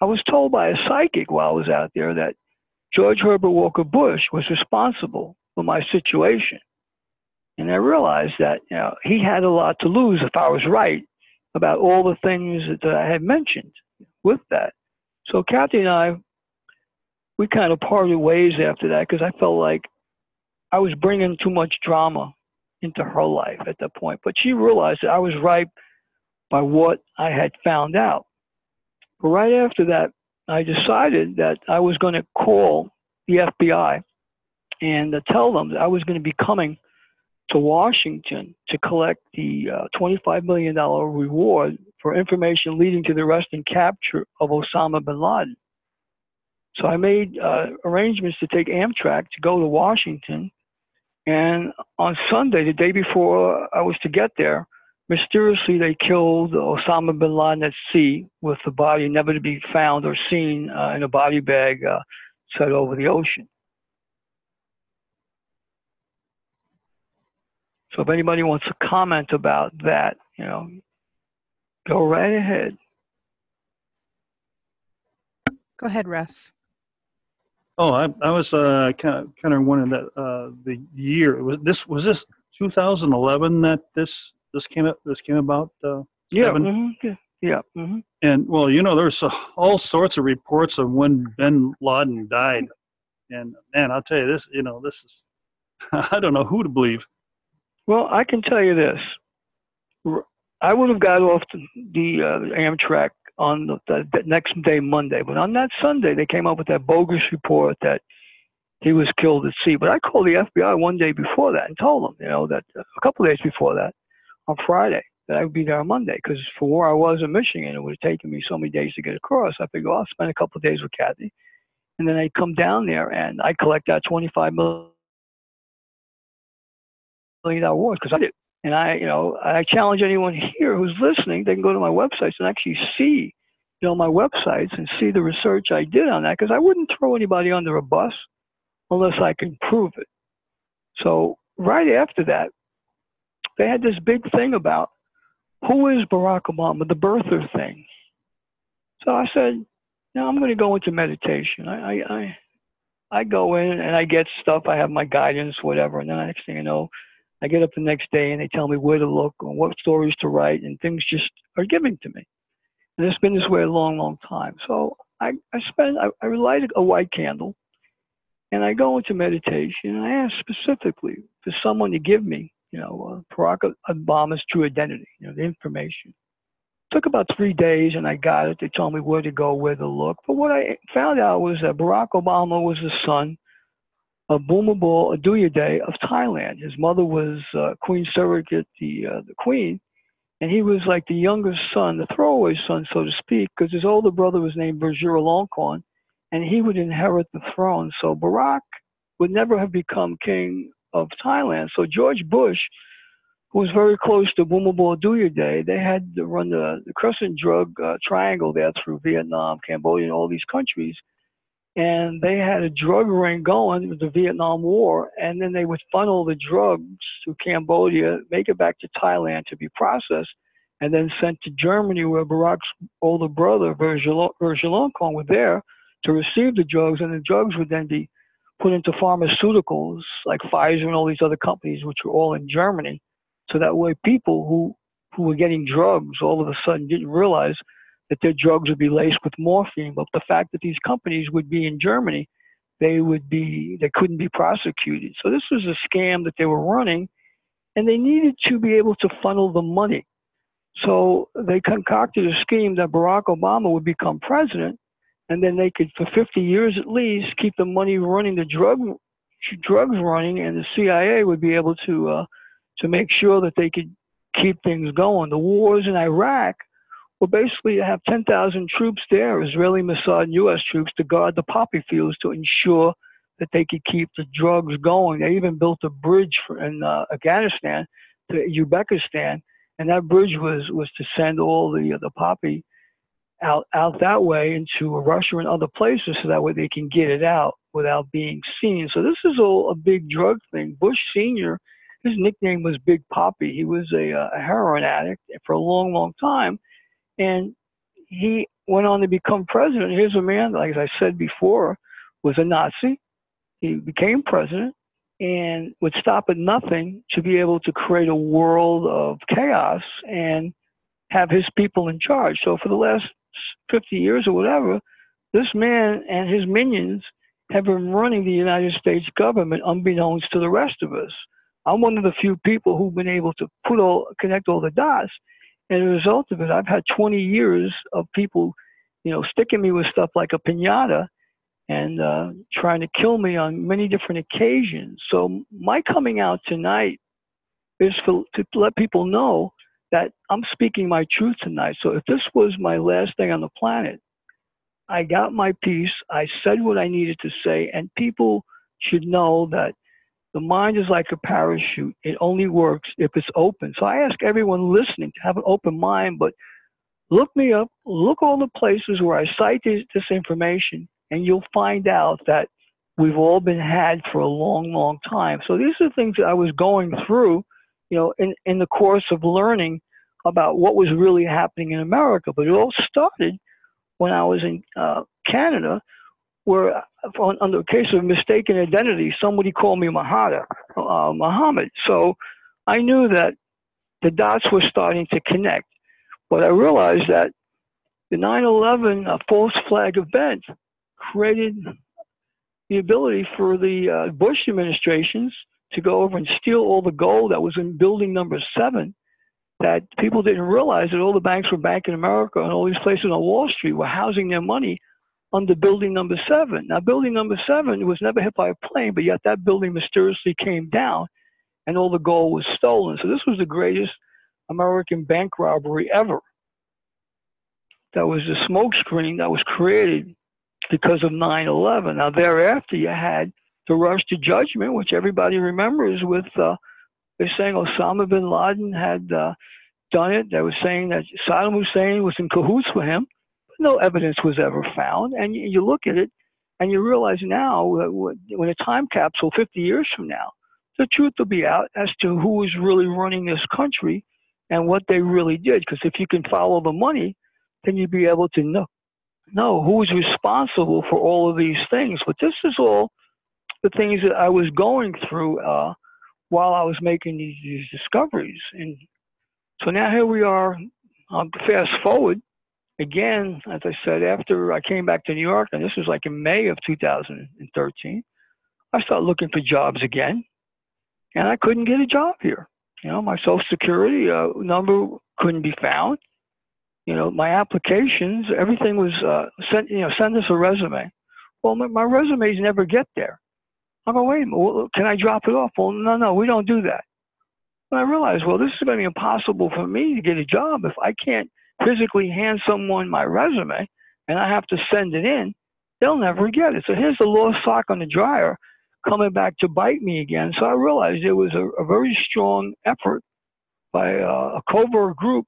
was told by a psychic while I was out there that George Herbert Walker Bush was responsible for my situation. And I realized that, he had a lot to lose if I was right about all the things that I had mentioned with that. So Kathy and I, we kind of parted ways after that because I felt like I was bringing too much drama into her life at that point. But she realized that I was right by what I had found out. But right after that, I decided that I was going to call the FBI and tell them that I was going to be coming to Washington to collect the $25 million reward for information leading to the arrest and capture of Osama bin Laden. So I made arrangements to take Amtrak to go to Washington. And on Sunday, the day before I was to get there, mysteriously they killed Osama bin Laden at sea with the body never to be found or seen in a body bag set over the ocean. So if anybody wants to comment about that, go right ahead. Go ahead, Russ. Oh, I was kind of wondering that the year was this 2011 that this came about. Yeah. Mm-hmm. Yeah. Mm-hmm. And well, there's all sorts of reports of when bin Laden died, and man, I'll tell you this. This is I don't know who to believe. Well, I can tell you this. I would have got off the Amtrak on the next day, Monday. But on that Sunday, they came up with that bogus report that he was killed at sea. But I called the FBI one day before that and told them, that a couple of days before that, on Friday, that I would be there on Monday. Because from where I was in Michigan, it would have taken me so many days to get across. I figured, I'll spend a couple of days with Kathy. And then I come down there and I collect that $25 million award because I did. And I challenge anyone here who's listening, they can go to my websites and actually see, my websites and see the research I did on that, because I wouldn't throw anybody under a bus unless I can prove it. So right after that, they had this big thing about who is Barack Obama, the birther thing. So I said, I'm going to go into meditation. I go in and I get stuff. I have my guidance, whatever. And then the next thing you know, I get up the next day and they tell me where to look and what stories to write, and things just are given to me. And it's been this way a long, long time. So I light a white candle and I go into meditation and I ask specifically for someone to give me, Barack Obama's true identity, the information. It took about 3 days and I got it. They told me where to go, where to look. But what I found out was that Barack Obama was the son of Bhumibol Adulyadej of Thailand. His mother was Queen Surrogate, the queen, and he was like the youngest son, the throwaway son, so to speak, because his older brother was named Vajiralongkorn, and he would inherit the throne. So Barack would never have become king of Thailand. So George Bush, who was very close to Bhumibol Adulyadej, they had to run the Crescent Drug Triangle there through Vietnam, Cambodia, and all these countries. And they had a drug ring going with the Vietnam War, and then they would funnel the drugs to Cambodia, make it back to Thailand to be processed, and then sent to Germany, where Barack's older brother, Vajiralongkorn, were there to receive the drugs, and the drugs would then be put into pharmaceuticals like Pfizer and all these other companies, which were all in Germany. So that way people who were getting drugs all of a sudden didn't realize that their drugs would be laced with morphine. But the fact that these companies would be in Germany, they couldn't be prosecuted. So this was a scam that they were running, and they needed to be able to funnel the money. So they concocted a scheme that Barack Obama would become president, and then they could, for 50 years at least, keep the money running, the drugs running, and the CIA would be able to make sure that they could keep things going. The wars in Iraq were basically to have 10,000 troops there, Israeli, Mossad, and U.S. troops, to guard the poppy fields to ensure that they could keep the drugs going. They even built a bridge in Afghanistan to Uzbekistan, and that bridge was to send all the poppy out that way into Russia and other places, so that way they can get it out without being seen. So this is all a big drug thing. Bush Sr., his nickname was Big Poppy. He was a heroin addict for a long, long time. And he went on to become president. Here's a man, like I said before, was a Nazi. He became president and would stop at nothing to be able to create a world of chaos and have his people in charge. So for the last 50 years or whatever, this man and his minions have been running the United States government unbeknownst to the rest of us. I'm one of the few people who've been able to connect all the dots. And as a result of it, I've had 20 years of people, sticking me with stuff like a piñata and trying to kill me on many different occasions. So my coming out tonight is to let people know that I'm speaking my truth tonight. So if this was my last day on the planet, I got my piece, I said what I needed to say, and people should know that the mind is like a parachute. It only works if it's open. So I ask everyone listening to have an open mind, but look me up, look all the places where I cite this information, and you'll find out that we've all been had for a long, long time. So these are things that I was going through, in the course of learning about what was really happening in America. But it all started when I was in Canada, where under a case of mistaken identity, somebody called me Muhammad. So I knew that the dots were starting to connect. But I realized that the 9/11 false flag event created the ability for the Bush administrations to go over and steal all the gold that was in building number 7 that people didn't realize that all the banks were Bank in America and all these places on Wall Street were housing their money under building number 7. Now, building number 7 was never hit by a plane, but yet that building mysteriously came down and all the gold was stolen. So this was the greatest American bank robbery ever. That was the smokescreen that was created because of 9/11. Now, thereafter, you had the rush to judgment, which everybody remembers with, they're saying Osama bin Laden had done it. They were saying that Saddam Hussein was in cahoots with him. No evidence was ever found. And you look at it and you realize now, when a time capsule 50 years from now, the truth will be out as to who was really running this country and what they really did. Because if you can follow the money, then you'd be able to know who was responsible for all of these things. But this is all the things that I was going through while I was making these discoveries. And so now here we are, fast forward. Again, as I said, after I came back to New York, and this was like in May of 2013, I started looking for jobs again, and I couldn't get a job here. You know, my Social Security number couldn't be found. You know, my applications, everything was send us a resume. Well, my resumes never get there. I go, wait a minute, well, can I drop it off? Well, no, we don't do that. And I realized, well, this is going to be impossible for me to get a job if I can't physically hand someone my resume and I have to send it in. They'll never get it. So here's the lost sock on the dryer coming back to bite me again. So I realized there was a very strong effort by a covert group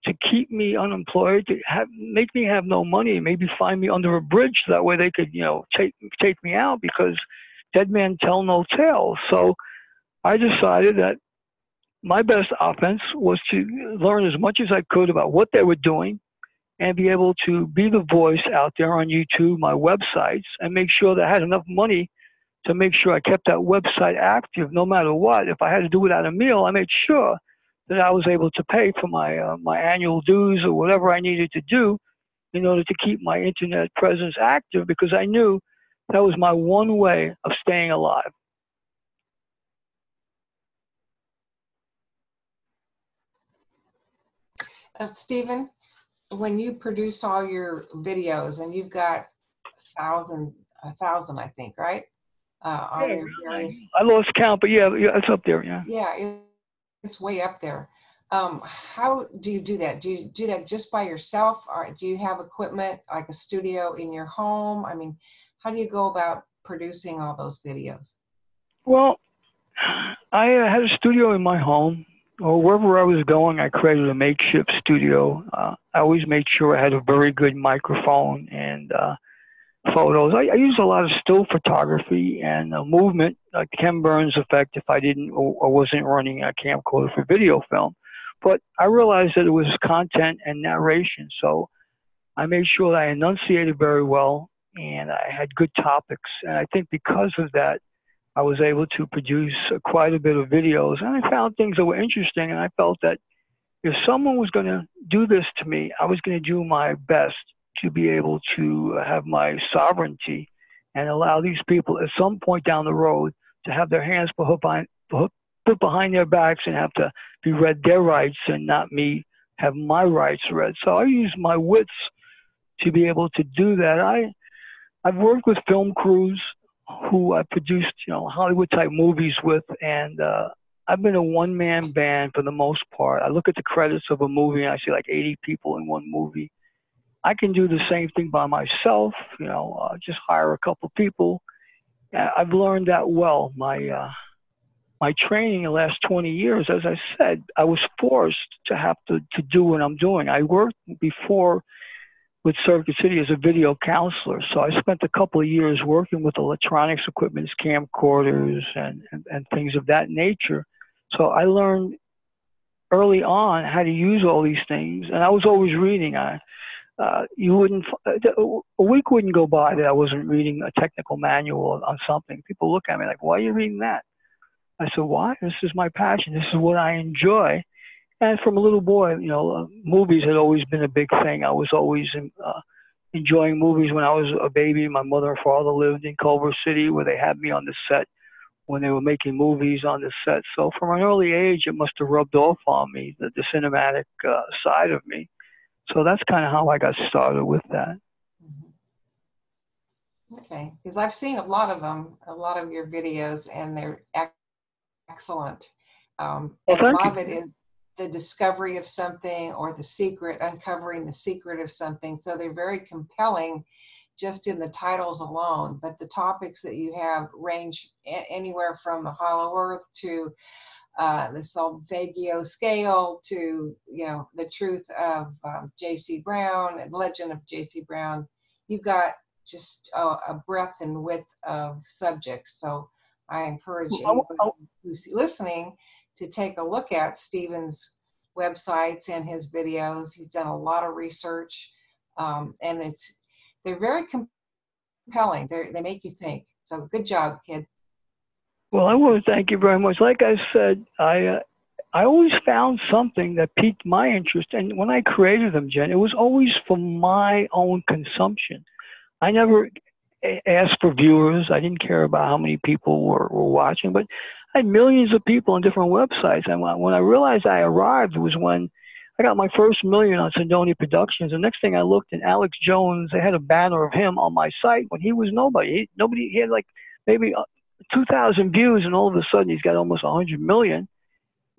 to keep me unemployed, to make me have no money, maybe find me under a bridge. So that way they could, take me out, because dead men tell no tales. So I decided that my best offense was to learn as much as I could about what they were doing and be able to be the voice out there on YouTube, my websites, and make sure that I had enough money to make sure I kept that website active no matter what. If I had to do without a meal, I made sure that I was able to pay for my annual dues or whatever I needed to do in order to keep my internet presence active, because I knew that was my one way of staying alive. Stephen, when you produce all your videos, and you've got a thousand, I think, right? All your various... I lost count, but yeah, it's up there. Yeah, it's way up there. How do you do that? Do you do that just by yourself, or do you have equipment like a studio in your home? I mean, how do you go about producing all those videos? Well, I had a studio in my home, or wherever I was going. I created a makeshift studio. I always made sure I had a very good microphone and photos. I use a lot of still photography and movement, like Ken Burns effect, if I didn't or wasn't running a camcorder for video film. But I realized that it was content and narration, so I made sure that I enunciated very well and I had good topics. And I think because of that, I was able to produce quite a bit of videos, and I found things that were interesting, and I felt that if someone was going to do this to me, I was going to do my best to be able to have my sovereignty and allow these people at some point down the road to have their hands put behind their backs and have to be read their rights and not me have my rights read. So I use my wits to be able to do that. I've worked with film crews who I produced, Hollywood type movies with, and I've been a one-man band for the most part. I look at the credits of a movie and I see like 80 people in one movie. I can do the same thing by myself, just hire a couple people. I've learned that well. My training the last 20 years, as I said, I was forced to have to do what I'm doing. I worked before with Circuit City as a video counselor. So I spent a couple of years working with electronics equipment, camcorders and things of that nature. So I learned early on how to use all these things. And I was always reading. A week wouldn't go by that I wasn't reading a technical manual on something. People look at me like, why are you reading that? I said, why? This is my passion. This is what I enjoy. And from a little boy, movies had always been a big thing. I was always enjoying movies when I was a baby. My mother and father lived in Culver City, where they had me on the set when they were making movies on the set. So from an early age, it must have rubbed off on me, the cinematic side of me. So that's kind of how I got started with that. Okay, because I've seen a lot of them, a lot of your videos, and they're excellent. And a lot of it is the discovery of something or the secret, uncovering the secret of something. So they're very compelling just in the titles alone, but the topics that you have range anywhere from the Hollow Earth to the Solfeggio scale to, you know, the truth of J.C. Brown and legend of J.C. Brown. You've got just a breadth and width of subjects. So I encourage anyone who's listening to take a look at Stephen's websites and his videos. He's done a lot of research, and they're very compelling. They make you think. So good job, kid. Well, I want to thank you very much. Like I said, I always found something that piqued my interest, and when I created them, Jen, it was always for my own consumption. I never asked for viewers. I didn't care about how many people were watching, but I had millions of people on different websites. And when I realized I arrived was when I got my first million on Sindoni Productions. The next thing I looked, and Alex Jones, they had a banner of him on my site when he was nobody. He had like maybe 2,000 views, and all of a sudden he's got almost 100 million.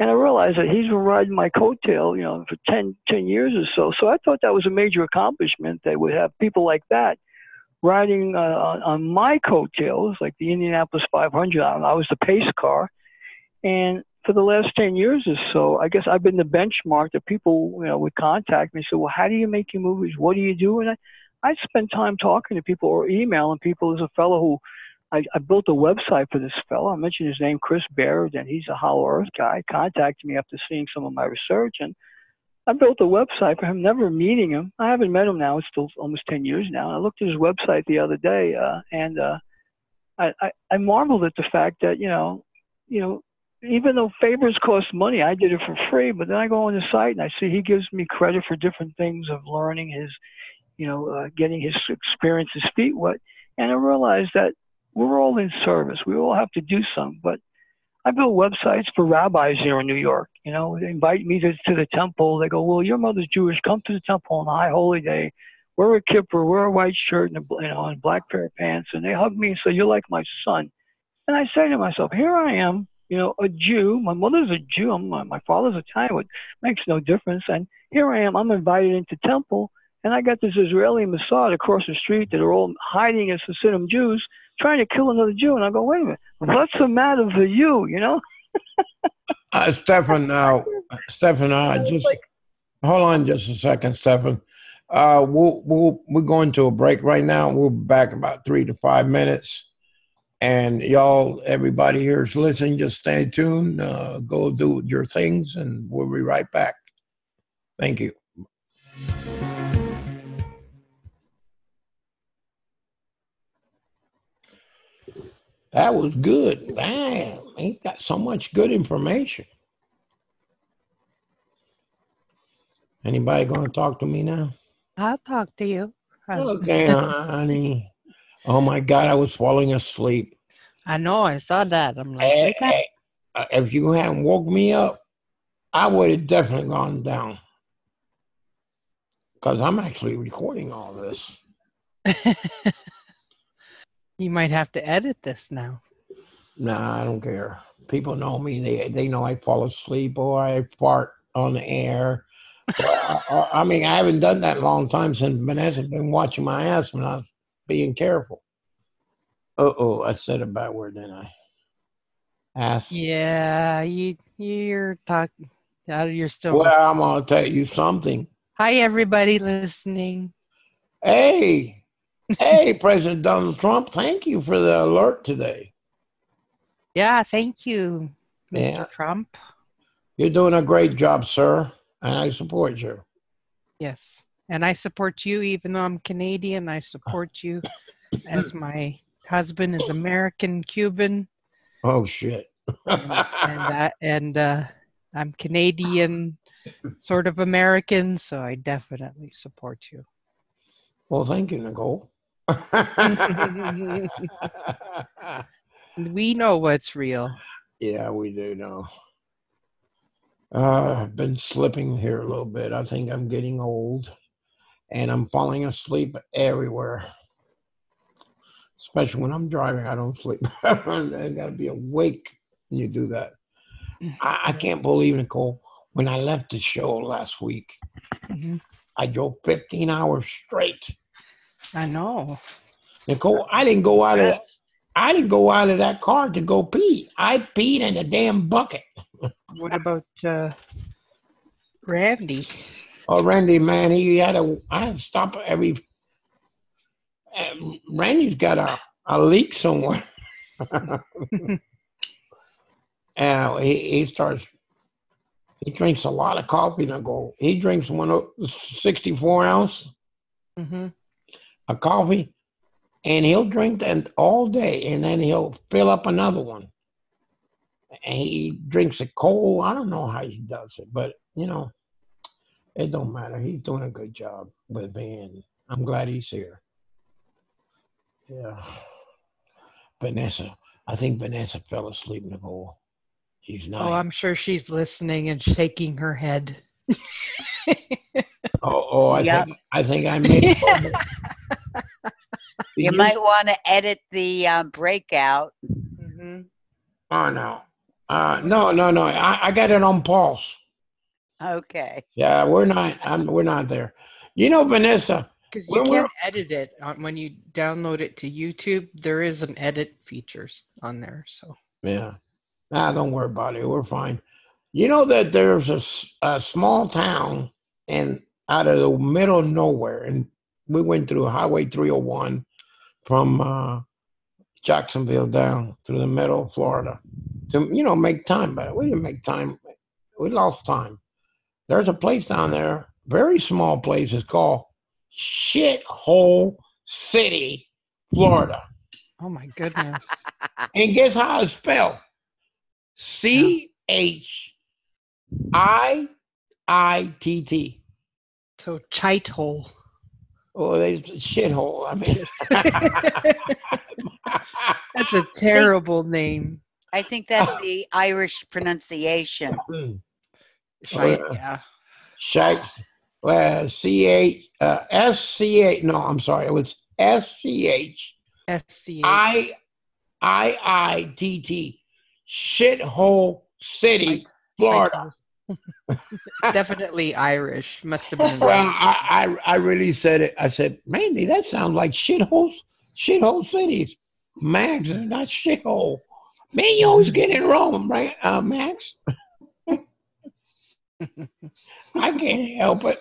And I realized that he's been riding my coattail, you know, for 10 years or so. So I thought that was a major accomplishment. They would have people like that riding on my coattails, like the Indianapolis 500. I was the pace car. And for the last 10 years or so, I guess I've been the benchmark that people, you know, would contact me and say, well, how do you make your movies? What do you do? And I spend time talking to people or emailing people. There's a fellow who, I built a website for this fellow. I mentioned his name, Chris Baird, and he's a Hollow Earth guy. Contacted me after seeing some of my research, and I built a website for him, never meeting him. I haven't met him now. It's still almost 10 years now. And I looked at his website the other day, and I marveled at the fact that, you know, even though favors cost money, I did it for free. But then I go on the site and I see he gives me credit for different things of learning his, you know, getting his experience, his feet wet. And I realized that we're all in service. We all have to do something. But I build websites for rabbis here in New York. You know, they invite me to the temple. They go, well, your mother's Jewish. Come to the temple on a high holy day. Wear a kippah, wear a white shirt and and black pair of pants. And they hug me and say, you're like my son. And I say to myself, here I am, you know, a Jew. My mother's a Jew. My father's Italian. It makes no difference. And here I am. I'm invited into temple. And I got this Israeli Mossad across the street that are all hiding as Hasidim Jews, trying to kill another Jew. And I go, wait a minute, what's the matter for you, you know? Stephen, just hold on just a second, Stephen. We're going to a break right now. We'll be back in about 3 to 5 minutes. And y'all, everybody here is listening. Just stay tuned. Go do your things, and we'll be right back. Thank you. That was good. Damn, ain't got so much good information. Anybody going to talk to me now? I'll talk to you. Okay, honey. Oh my God, I was falling asleep. I know, I saw that. I'm like, Hey, if you hadn't woke me up, I would have definitely gone down. Because I'm actually recording all this. You might have to edit this now. Nah, I don't care. People know me. They know I fall asleep or I fart on the air. I mean, I haven't done that in a long time since Vanessa been watching my ass when I was being careful. I said a bad word, didn't I? Ass. Yeah, you're talking. You're still. Well, I'm gonna tell you something. Hi, everybody listening. Hey, President Donald Trump, thank you for the alert today. Yeah, thank you, Mr. Trump. You're doing a great job, sir, and I support you. Yes, and I support you, even though I'm Canadian. I support you, as my husband is American Cuban. Oh shit! and I'm Canadian, sort of American, so I definitely support you. Well, thank you, Nicole. We know what's real. Yeah, we do know. I've been slipping here a little bit. I think I'm getting old, and I'm falling asleep everywhere. Especially when I'm driving, I don't sleep. I got to be awake when you do that. I can't believe, Nicole, when I left the show last week, Mhm. I drove 15 hours straight. I know. Nicole, I didn't go out of that car to go pee. I peed in a damn bucket. What about Randy? Oh, Randy, man, I had to stop every. Randy's got a leak somewhere. He drinks a lot of coffee, Nicole. He drinks 64 ounce Mm-hmm. of coffee, and he'll drink that all day, and then he'll fill up another one. And he drinks it cold. I don't know how he does it, but it don't matter. He's doing a good job with me, and I'm glad he's here. Yeah. Vanessa. I think Vanessa fell asleep, Nicole. She's Oh, nice. I'm sure she's listening and shaking her head. Yep. I think I made it. You might want to edit the breakout. Mm-hmm. Oh, no. No. I got it on pulse. Okay. Yeah, we're not there. Vanessa. Because you can't edit it when you download it to YouTube. There is an edit features on there. So yeah, don't worry about it. We're fine. You know that there's a small town out of the middle of nowhere, and we went through Highway 301 from Jacksonville down through the middle of Florida to make time, but we didn't make time. We lost time. There's a place down there, very small place. It's called Shithole City, Florida. oh my goodness. And guess how it's spelled? CHIITT. So Chithole. Oh, they shithole. I mean, That's a terrible name. I think that's the Irish pronunciation. Yeah. Shite. Well, SCH. No, I'm sorry. It was SCH. IITT. Shithole City, Florida. Definitely Irish. Must have been. Well, I really said it. I said, Randy, that sounds like shithole cities. Max is not shithole. Man, you always get it wrong, right, Max? I can't help it.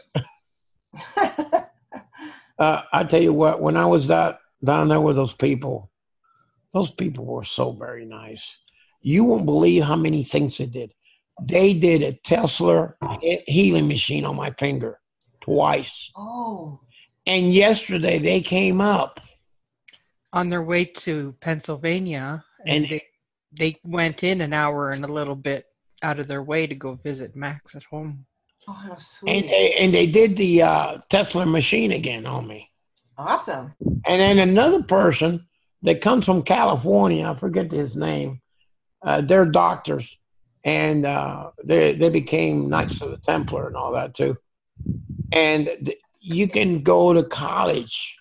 I tell you what, when I was down there with those people were so very nice. You won't believe how many things they did. They did a Templar healing machine on my finger twice. Oh. And yesterday they came up. On their way to Pennsylvania, and they went in an hour and a little bit out of their way to go visit Max at home. Oh, how sweet. And they did the Templar machine again on me. Awesome. And then another person that comes from California, I forget his name, they're doctors. And they became Knights of the Templar and all that too. And you can go to college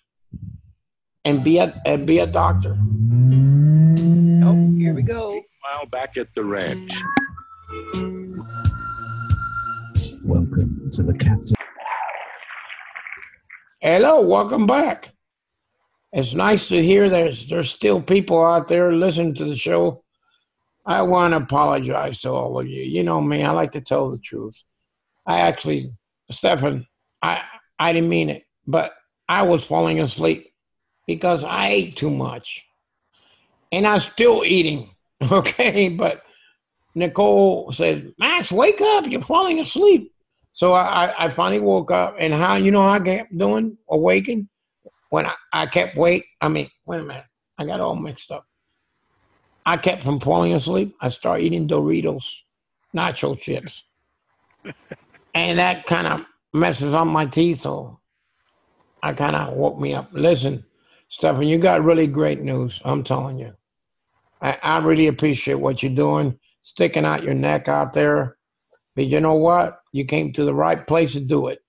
and be a doctor. Oh, here we go. Meanwhile, back at the ranch. Welcome to the captain. Hello, welcome back. It's nice to hear there's still people out there listening to the show. I want to apologize to all of you. You know me, I like to tell the truth. Stephan, I didn't mean it, but I was falling asleep because I ate too much. And I'm still eating, okay? But Nicole said, Max, wake up, you're falling asleep. So I finally woke up, and how I kept doing, awaking? When I kept wait a minute, I got all mixed up. I kept from falling asleep. I started eating Doritos, nacho chips. And that kind of messes up my teeth, so I kind of woke me up. Listen, Stephan, you got really great news, I'm telling you. I really appreciate what you're doing, sticking out your neck out there. But you know what? You came to the right place to do it.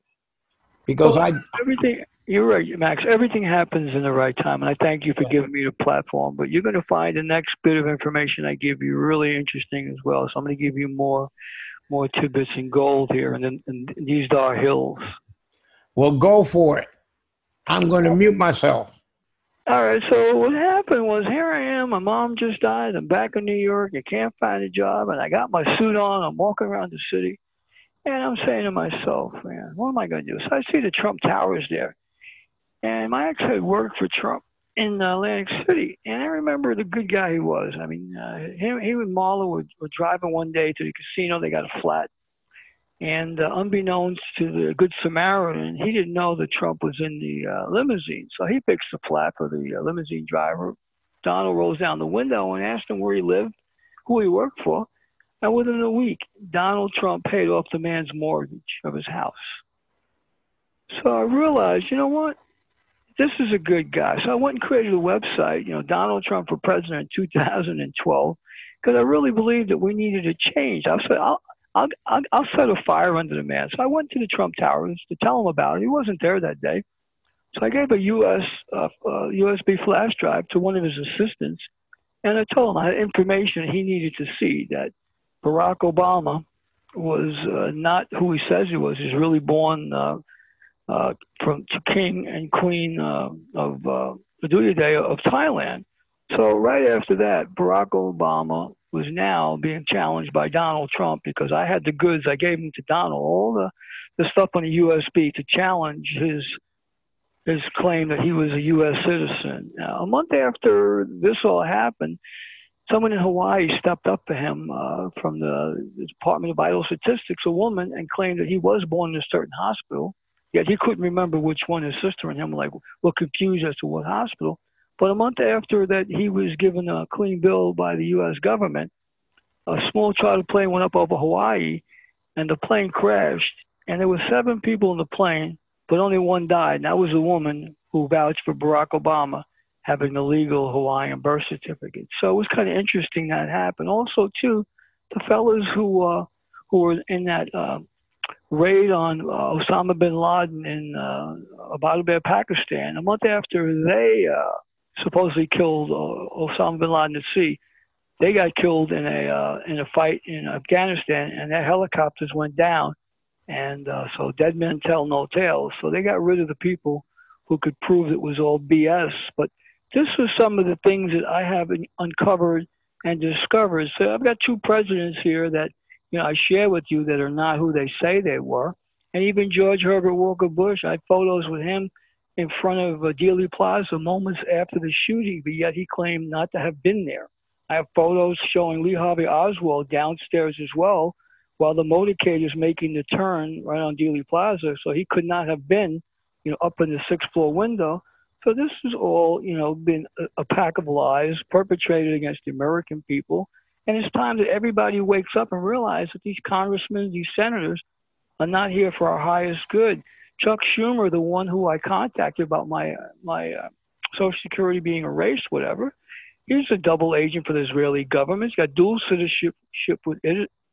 Because Well, everything, you're right, Max. Everything happens in the right time, and I thank you for giving me the platform. But you're going to find the next bit of information I give you really interesting as well. So I'm going to give you more tidbits and gold here, and these are hills. Well, go for it. I'm going to mute myself. All right, so what happened was here I am. My mom just died. I'm back in New York. I can't find a job, and I got my suit on. I'm walking around the city, and I'm saying to myself, man, what am I going to do? So I see the Trump Towers there, and my ex had worked for Trump in Atlantic City, and I remember the good guy he was. I mean, he and Marla were driving one day to the casino. They got a flat. And unbeknownst to the Good Samaritan, he didn't know that Trump was in the limousine. So he picks the flap for the limousine driver. Donald rolls down the window and asked him where he lived, who he worked for. And within a week, Donald Trump paid off the man's mortgage of his house. So I realized, you know what? This is a good guy. So I went and created a website, Donald Trump for president in 2012, because I really believed that we needed a change. I said, I'll set a fire under the man. So I went to the Trump Towers to tell him about it. He wasn't there that day. So I gave a USB flash drive to one of his assistants, and I told him I had information he needed to see, that Barack Obama was not who he says he was. He's really born from King and Queen of the Day of Thailand. So right after that, Barack Obama was now being challenged by Donald Trump, because I had the goods. I gave him to Donald, all the stuff on the USB to challenge his claim that he was a U.S. citizen. Now, a month after this all happened, someone in Hawaii stepped up for him from the Department of Vital Statistics, a woman, and claimed that he was born in a certain hospital, yet he couldn't remember which one. His sister and him were confused as to what hospital. But a month after that, he was given a clean bill by the U.S. government. A small charter plane went up over Hawaii, and the plane crashed. And there were 7 people in the plane, but only one died. And that was a woman who vouched for Barack Obama having a legal Hawaiian birth certificate. So it was kind of interesting that happened. Also, too, the fellas who were in that raid on Osama bin Laden in Abbottabad, Pakistan, a month after they supposedly killed Osama bin Laden at sea, they got killed in a fight in Afghanistan, and their helicopters went down. And so dead men tell no tales. So they got rid of the people who could prove it was all BS. But this was some of the things that I have uncovered and discovered. So I've got 2 presidents here that I share with you that are not who they say they were. And even George Herbert Walker Bush, I had photos with him in front of Dealey Plaza moments after the shooting, but yet he claimed not to have been there. I have photos showing Lee Harvey Oswald downstairs as well, while the motorcade is making the turn right on Dealey Plaza, so he could not have been, up in the 6th floor window. So this has all, been a pack of lies perpetrated against the American people. And it's time that everybody wakes up and realizes that these congressmen, these senators, are not here for our highest good. Chuck Schumer, the one who I contacted about my Social Security being erased, whatever, he's a double agent for the Israeli government. He's got dual citizenship with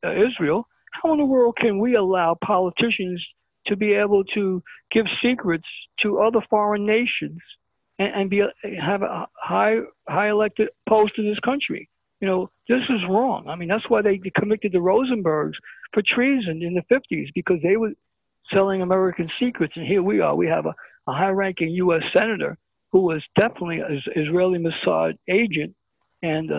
Israel. How in the world can we allow politicians to be able to give secrets to other foreign nations and have a high elected post in this country? This is wrong. I mean, that's why they convicted the Rosenbergs for treason in the 50s, because they were selling American secrets. And here we are. We have a high-ranking U.S. senator who was definitely an Israeli Mossad agent, and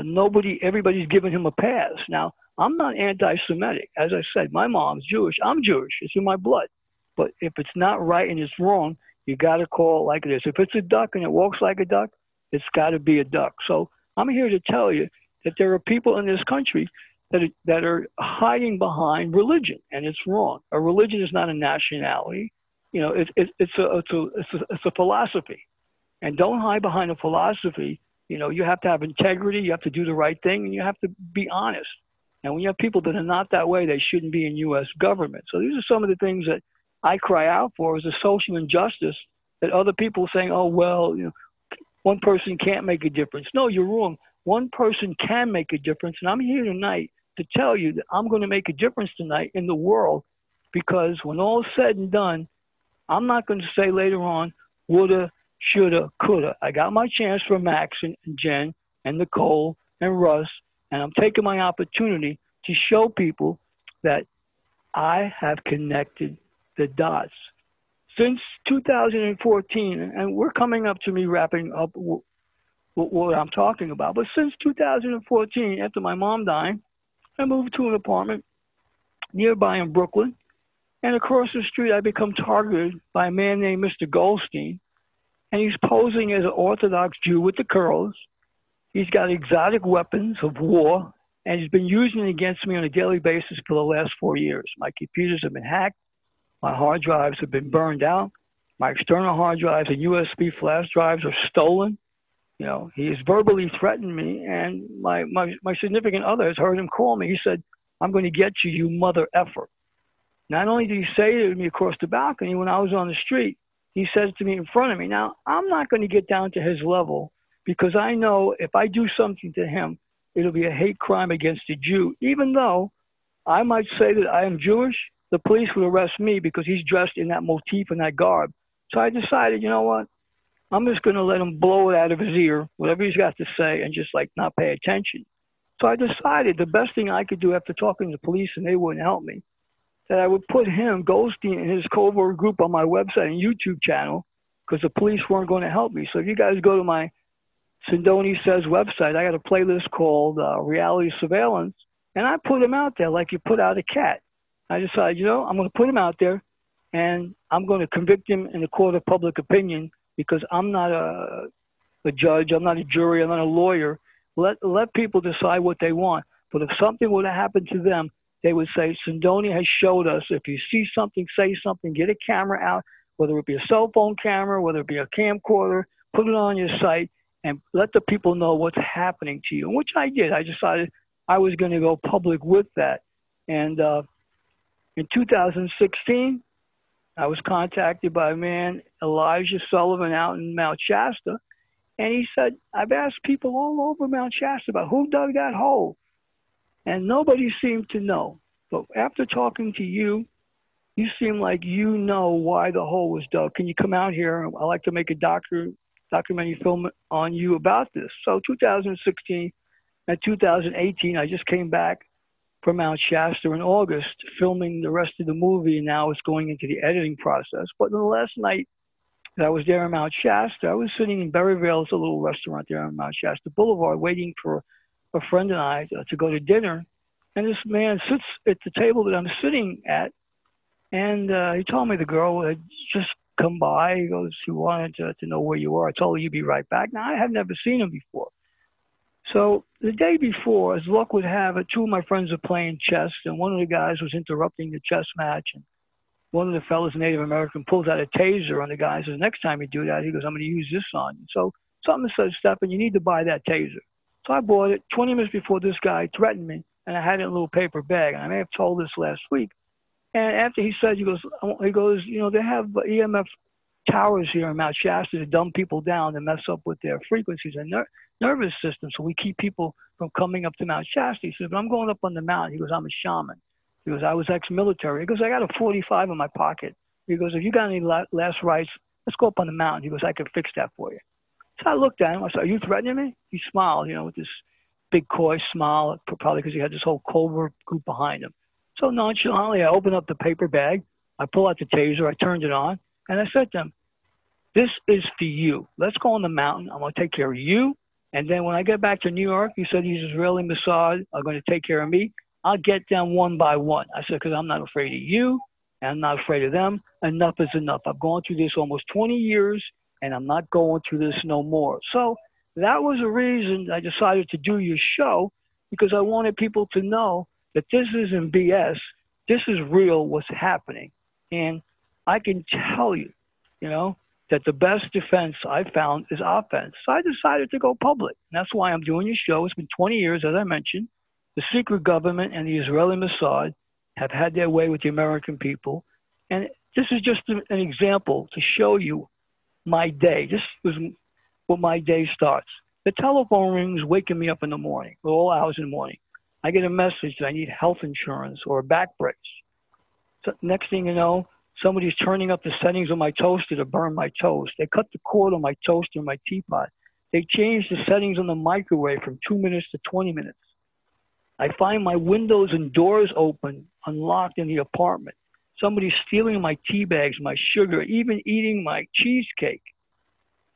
everybody's giving him a pass. Now, I'm not anti-Semitic. As I said, my mom's Jewish. I'm Jewish. It's in my blood. But if it's not right and it's wrong, you got to call it like it is. If it's a duck and it walks like a duck, it's got to be a duck. So I'm here to tell you that there are people in this country that are hiding behind religion, and it's wrong. A religion is not a nationality. It's a philosophy, and don't hide behind a philosophy. You have to have integrity. You have to do the right thing, and you have to be honest. And when you have people that are not that way, they shouldn't be in U.S. government. So these are some of the things that I cry out for, is a social injustice that other people are saying, oh, well, one person can't make a difference. No, you're wrong. one person can make a difference. And I'm here tonight to tell you that I'm going to make a difference tonight in the world, because when all is said and done, I'm not going to say later on, woulda, shoulda, coulda. I got my chance for Max and Jen and Nicole and Russ, and I'm taking my opportunity to show people that I have connected the dots. Since 2014, and we're coming up to me wrapping up what I'm talking about, but since 2014, after my mom died, I moved to an apartment nearby in Brooklyn, and across the street I become targeted by a man named Mr. Goldstein, and he's posing as an Orthodox Jew with the curls. He's got exotic weapons of war, and he's been using it against me on a daily basis for the last 4 years. My computers have been hacked. My hard drives have been burned out. My external hard drives and USB flash drives are stolen. You know, he has verbally threatened me, and my significant other has heard him call me. He said, "I'm going to get you, you mother effer." Not only did he say it to me across the balcony when I was on the street, he says it to me in front of me. Now, I'm not going to get down to his level, because I know if I do something to him, it'll be a hate crime against a Jew. Even though I might say that I am Jewish, the police would arrest me because he's dressed in that motif and that garb. So I decided, you know what? I'm just going to let him blow it out of his ear, whatever he's got to say, and just like not pay attention. So I decided the best thing I could do after talking to the police, and they wouldn't help me, that I would put him, Goldstein, and his covert group on my website and YouTube channel, because the police weren't going to help me. So if you guys go to my Sindoni Says website, I got a playlist called Reality Surveillance, and I put him out there like you put out a cat. I decided, you know, I'm going to put him out there, and I'm going to convict him in the court of public opinion, because I'm not a judge, I'm not a jury, I'm not a lawyer. Let people decide what they want. But if something would have happened to them, they would say, Sindoni has showed us, if you see something, say something, get a camera out, whether it be a cell phone camera, whether it be a camcorder, put it on your site, and let the people know what's happening to you, which I did. I decided I was going to go public with that. And in 2016, I was contacted by a man, Elijah Sullivan, out in Mount Shasta, and he said, I've asked people all over Mount Shasta about who dug that hole, and nobody seemed to know. But after talking to you, you seem like you know why the hole was dug. Can you come out here? I'd like to make a documentary film on you about this. So 2016 and 2018, I just came back from Mount Shasta in August, filming the rest of the movie, and now it's going into the editing process. But the last night that I was there in Mount Shasta, I was sitting in Berryville. It's a little restaurant there on Mount Shasta Boulevard, waiting for a friend and I to go to dinner. And this man sits at the table that I'm sitting at, and he told me the girl had just come by. He goes, he wanted to know where you were. I told her you'd be right back. Now, I had never seen him before. So the day before, as luck would have it, two of my friends were playing chess, and one of the guys was interrupting the chess match, and one of the fellas, Native American, pulls out a taser on the guy and says, next time you do that, he goes, I'm going to use this on you. So something says, Stephan, you need to buy that taser. So I bought it. 20 minutes before, this guy threatened me, and I had it in a little paper bag, and I may have told this last week. And after he said, he goes, you know, they have EMF towers here in Mount Shasta to dumb people down and mess up with their frequencies and nervous system. So we keep people from coming up to Mount Shasta. He says, but I'm going up on the mountain. He goes, I'm a shaman. He goes, I was ex-military. He goes, I got a 45 in my pocket. He goes, if you got any last rites, let's go up on the mountain. He goes, I can fix that for you. So I looked at him. I said, are you threatening me? He smiled, you know, with this big coy smile, probably because he had this whole covert group behind him. So nonchalantly, I opened up the paper bag. I pulled out the taser. I turned it on. And I said to him, this is for you. Let's go on the mountain. I'm going to take care of you. And then when I get back to New York, he said these Israeli Mossad are going to take care of me. I'll get them one by one. I said, because I'm not afraid of you, and I'm not afraid of them. Enough is enough. I've gone through this almost 20 years, and I'm not going through this no more. So that was a reason I decided to do your show, because I wanted people to know that this isn't BS. This is real, what's happening. And I can tell you, you know, that the best defense I found is offense. So I decided to go public. And that's why I'm doing your show. It's been 20 years, as I mentioned. The secret government and the Israeli Mossad have had their way with the American people. And this is just an example to show you my day. This was what my day starts. The telephone rings, waking me up in the morning, all hours in the morning. I get a message that I need health insurance or a back brace. So next thing you know, somebody's turning up the settings on my toaster to burn my toast. They cut the cord on my toaster and my teapot. They changed the settings on the microwave from 2 minutes to 20 minutes. I find my windows and doors open, unlocked in the apartment. Somebody's stealing my tea bags, my sugar, even eating my cheesecake.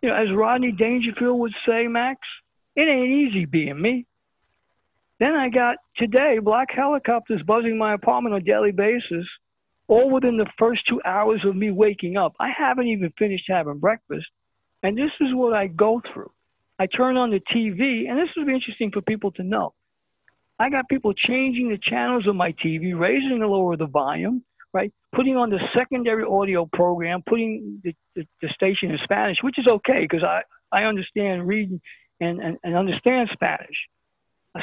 You know, as Rodney Dangerfield would say, Max, it ain't easy being me. Then I got today black helicopters buzzing my apartment on a daily basis, all within the first 2 hours of me waking up. I haven't even finished having breakfast, and this is what I go through. I turn on the TV, and this will be interesting for people to know. I got people changing the channels of my TV, raising and lower the volume, right? Putting on the secondary audio program, putting the station in Spanish, which is okay because I understand reading and understand Spanish.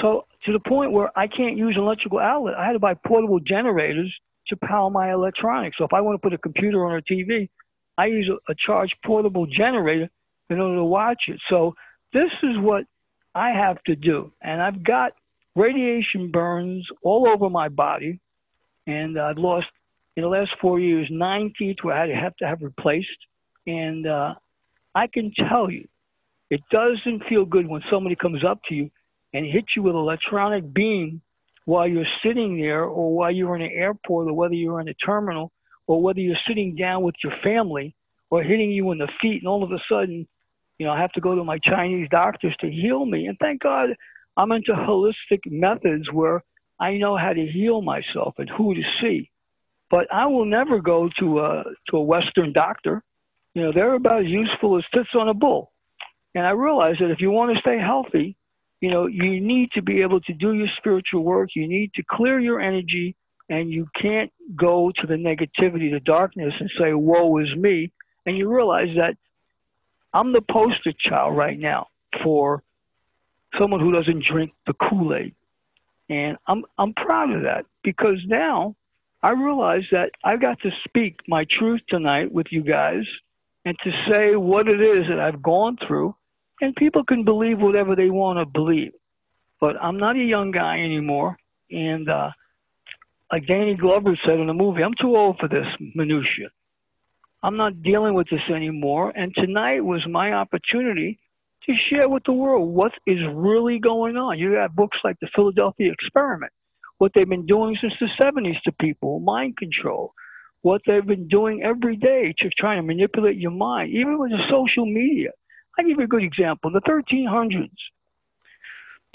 So to the point where I can't use an electrical outlet, I had to buy portable generators to power my electronics. So if I want to put a computer on a TV, I use a charged portable generator in order to watch it. So this is what I have to do. And I've got radiation burns all over my body. And I've lost, in the last 4 years, 9 teeth where I have to have replaced. And I can tell you, it doesn't feel good when somebody comes up to you and hits you with an electronic beam while you're sitting there, or while you're in an airport, or whether you're in a terminal, or whether you're sitting down with your family, or hitting you in the feet, and all of a sudden, you know, I have to go to my Chinese doctors to heal me. And thank God I'm into holistic methods where I know how to heal myself and who to see. But I will never go to a Western doctor. You know, they're about as useful as tits on a bull. And I realize that if you want to stay healthy, you know, you need to be able to do your spiritual work. You need to clear your energy, and you can't go to the negativity, the darkness, and say, woe is me. And you realize that I'm the poster child right now for someone who doesn't drink the Kool-Aid. And I'm proud of that, because now I realize that I've got to speak my truth tonight with you guys and to say what it is that I've gone through. And people can believe whatever they want to believe. But I'm not a young guy anymore. And like Danny Glover said in the movie, I'm too old for this minutia. I'm not dealing with this anymore. And tonight was my opportunity to share with the world what is really going on. You have books like The Philadelphia Experiment, what they've been doing since the 70s to people, mind control, what they've been doing every day to try to manipulate your mind, even with the social media. I'll give you a good example. In the 1300s,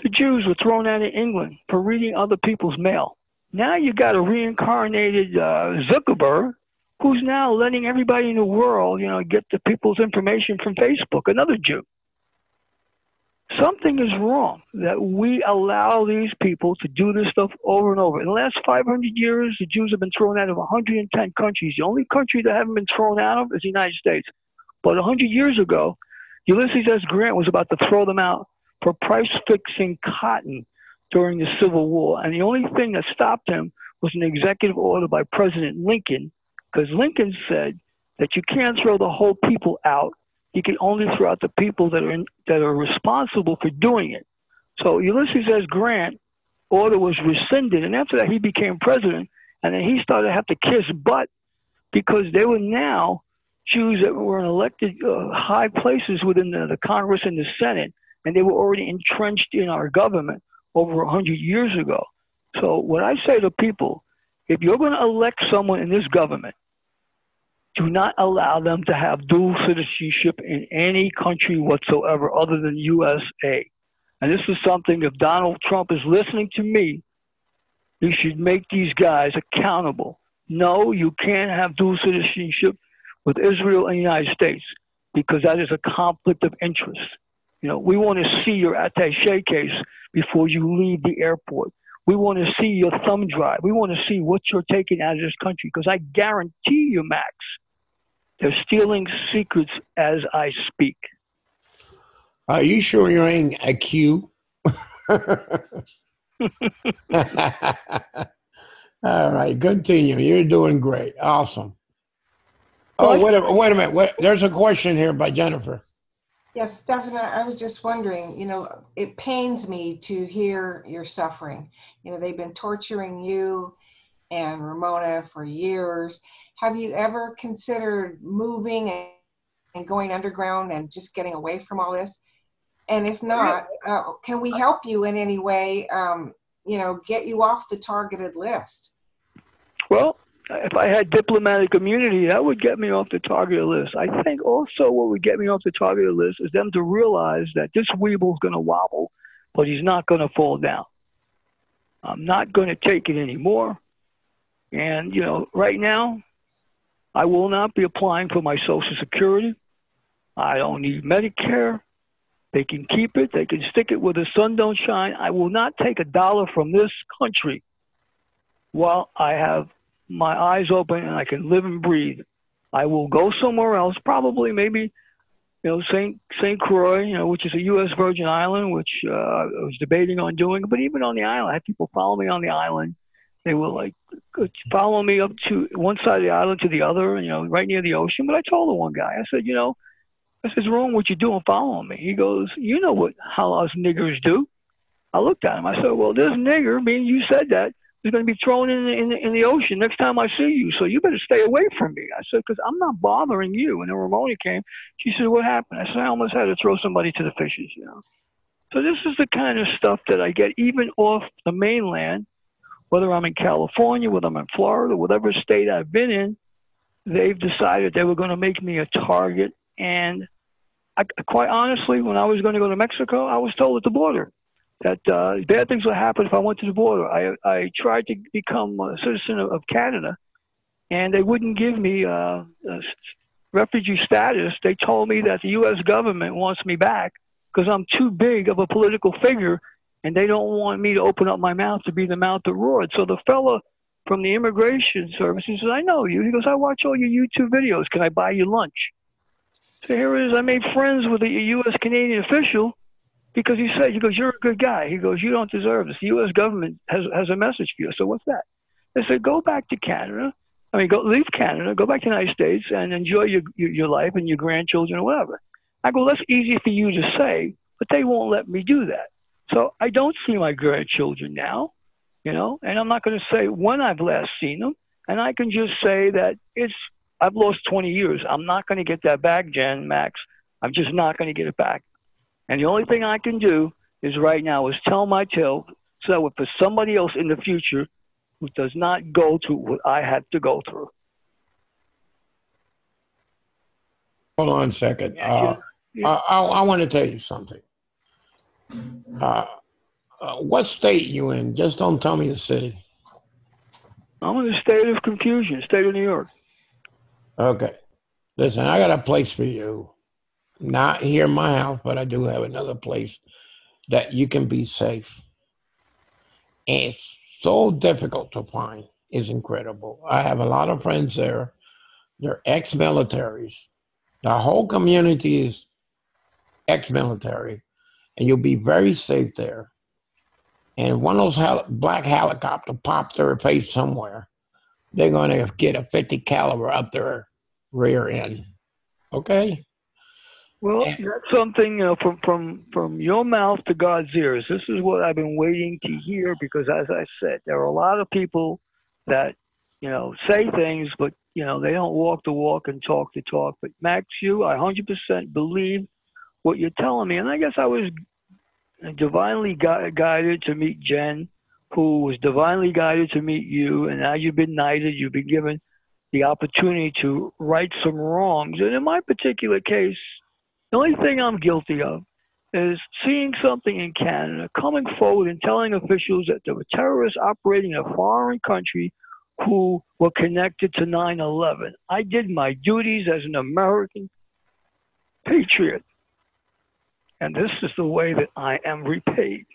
the Jews were thrown out of England for reading other people's mail. Now you got a reincarnated Zuckerberg who's now letting everybody in the world, you know, get the people's information from Facebook, another Jew. Something is wrong that we allow these people to do this stuff over and over. In the last 500 years, the Jews have been thrown out of 110 countries. The only country that haven't been thrown out of is the United States. But 100 years ago, Ulysses S. Grant was about to throw them out for price-fixing cotton during the Civil War. And the only thing that stopped him was an executive order by President Lincoln, because Lincoln said that you can't throw the whole people out. You can only throw out the people that are responsible for doing it. So Ulysses S. Grant order was rescinded, and after that he became president, and then he started to have to kiss butt because they were now Jews that were in elected high places within the Congress and the Senate, and they were already entrenched in our government over 100 years ago. So what I say to people, if you're going to elect someone in this government, do not allow them to have dual citizenship in any country whatsoever other than USA. And this is something, if Donald Trump is listening to me, you should make these guys accountable. No, you can't have dual citizenship with Israel and the United States, because that is a conflict of interest. You know, we want to see your attaché case before you leave the airport. We want to see your thumb drive. We want to see what you're taking out of this country, because I guarantee you, Max, they're stealing secrets as I speak. Are you sure you ain't a Q? All right, continue. You're doing great. Awesome. Oh, wait a minute. There's a question here by Jennifer. Yes, definitely. I was just wondering, it pains me to hear your suffering. They've been torturing you and Ramona for years. Have you ever considered moving and going underground and just getting away from all this? And if not, can we help you in any way, get you off the targeted list? Well, if I had diplomatic immunity, that would get me off the targeted list. I think also what would get me off the targeted list is them to realize that this Weeble's going to wobble, but he's not going to fall down. I'm not going to take it anymore. And, right now, I will not be applying for my Social Security. I don't need Medicare. They can keep it. They can stick it where the sun don't shine. I will not take $1 from this country while I have my eyes open and I can live and breathe. I will go somewhere else, probably maybe, St. Croix, which is a U.S. Virgin Island, which I was debating on doing. But even on the island, I had people follow me on the island. They were like, follow me up to one side of the island to the other, right near the ocean. But I told the one guy, I said, what's wrong what you're doing following me? He goes, you know how us niggers do. I looked at him. I said, well, this nigger, meaning you said that, is going to be thrown in the ocean next time I see you. So you better stay away from me. I said, because I'm not bothering you. And then Ramona came. She said, what happened? I said, I almost had to throw somebody to the fishes, So this is the kind of stuff that I get even off the mainland, whether I'm in California, whether I'm in Florida, whatever state I've been in, they've decided they were going to make me a target. And quite honestly, when I was going to go to Mexico, I was told at the border that bad things would happen if I went to the border. I tried to become a citizen of Canada, and they wouldn't give me refugee status. They told me that the U.S. government wants me back because I'm too big of a political figure, and they don't want me to open up my mouth to be the mouth that roared. So the fella from the immigration service, he says, I know you. He goes, I watch all your YouTube videos. Can I buy you lunch? So here it is. I made friends with a U.S. Canadian official because he goes, you're a good guy. He goes, you don't deserve this. The U.S. government has a message for you. So what's that? I said, go back to Canada. Leave Canada, go back to the United States and enjoy your life and your grandchildren or whatever. I go, that's easy for you to say, but they won't let me do that. So I don't see my grandchildren now, and I'm not going to say when I've last seen them. And I can just say that I've lost 20 years. I'm not going to get that back, Jen, Max. I'm just not going to get it back. And the only thing I can do is right now is tell my tale so for somebody else in the future who does not go through what I had to go through. Hold on a second. Yeah. I want to tell you something. What state you in? Just don't tell me the city. I'm in a state of confusion, state of New York. Okay. Listen, I got a place for you. Not here in my house, but I do have another place that you can be safe. And it's so difficult to find. It's incredible. I have a lot of friends there. They're ex-militaries. The whole community is ex-military, and you'll be very safe there. And one of those black helicopters pops their face somewhere, they're going to get a 50 caliber up their rear end. Okay? Well, that's something from your mouth to God's ears. This is what I've been waiting to hear because, as I said, there are a lot of people that, say things, but, they don't walk the walk and talk the talk. But Max, I 100% believe what you're telling me. And I guess I was divinely guided to meet Jen, who was divinely guided to meet you. And now you've been knighted. You've been given the opportunity to right some wrongs. And in my particular case, the only thing I'm guilty of is seeing something in Canada, coming forward and telling officials that there were terrorists operating in a foreign country who were connected to 9/11. I did my duties as an American patriot, and this is the way that I am repaid.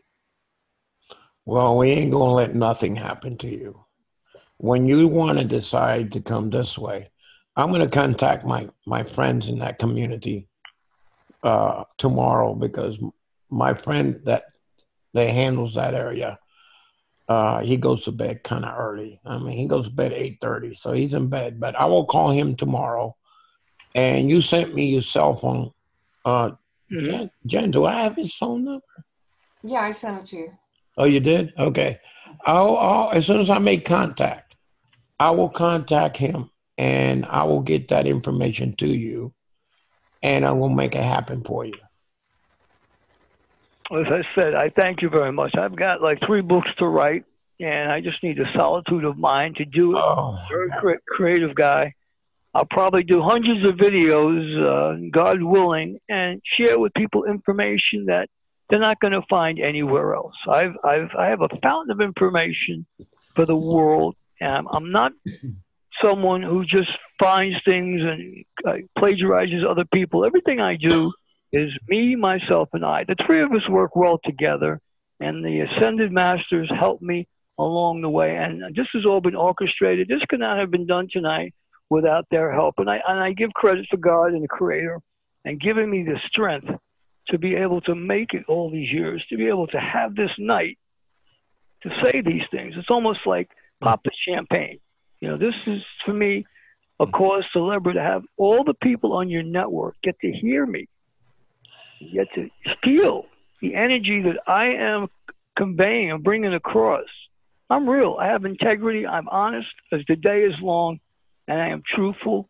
Well, we ain't going to let nothing happen to you. When you want to decide to come this way, I'm going to contact my friends in that community tomorrow because my friend that handles that area, he goes to bed kind of early. He goes to bed 8:30, so he's in bed. But I will call him tomorrow. And you sent me your cell phone. Jen, do I have his phone number? Yeah, I sent it to you. Oh, you did? Okay. As soon as I make contact, I will contact him and I will get that information to you and I will make it happen for you. As I said, I thank you very much. I've got like 3 books to write, and I just need the solitude of mind to do it. Oh, Very creative guy. I'll probably do hundreds of videos, God willing, and share with people information that they're not going to find anywhere else. I have a fountain of information for the world, and I'm not someone who just finds things and plagiarizes other people. Everything I do is me, myself, and I. The 3 of us work well together, and the Ascended Masters help me along the way. And this has all been orchestrated. This could not have been done tonight without their help. And I give credit to God and the Creator and giving me the strength to be able to make it all these years, to be able to have this night to say these things. It's almost like pop the champagne. You know, this is, for me, a cause celebre to have all the people on your network get to hear me, get to feel the energy that I am conveying and bringing across. I'm real. I have integrity. I'm honest as the day is long, and I am truthful.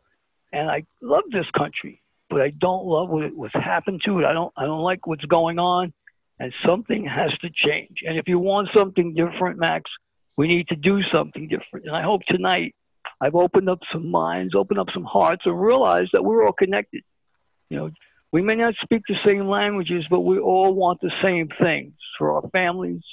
And I love this country, but I don't love what's happened to it. I don't like what's going on, and something has to change. And if you want something different, Max, we need to do something different. And I hope tonight I've opened up some minds, opened up some hearts, and realized that we're all connected. You know, we may not speak the same languages, but we all want the same things for our families,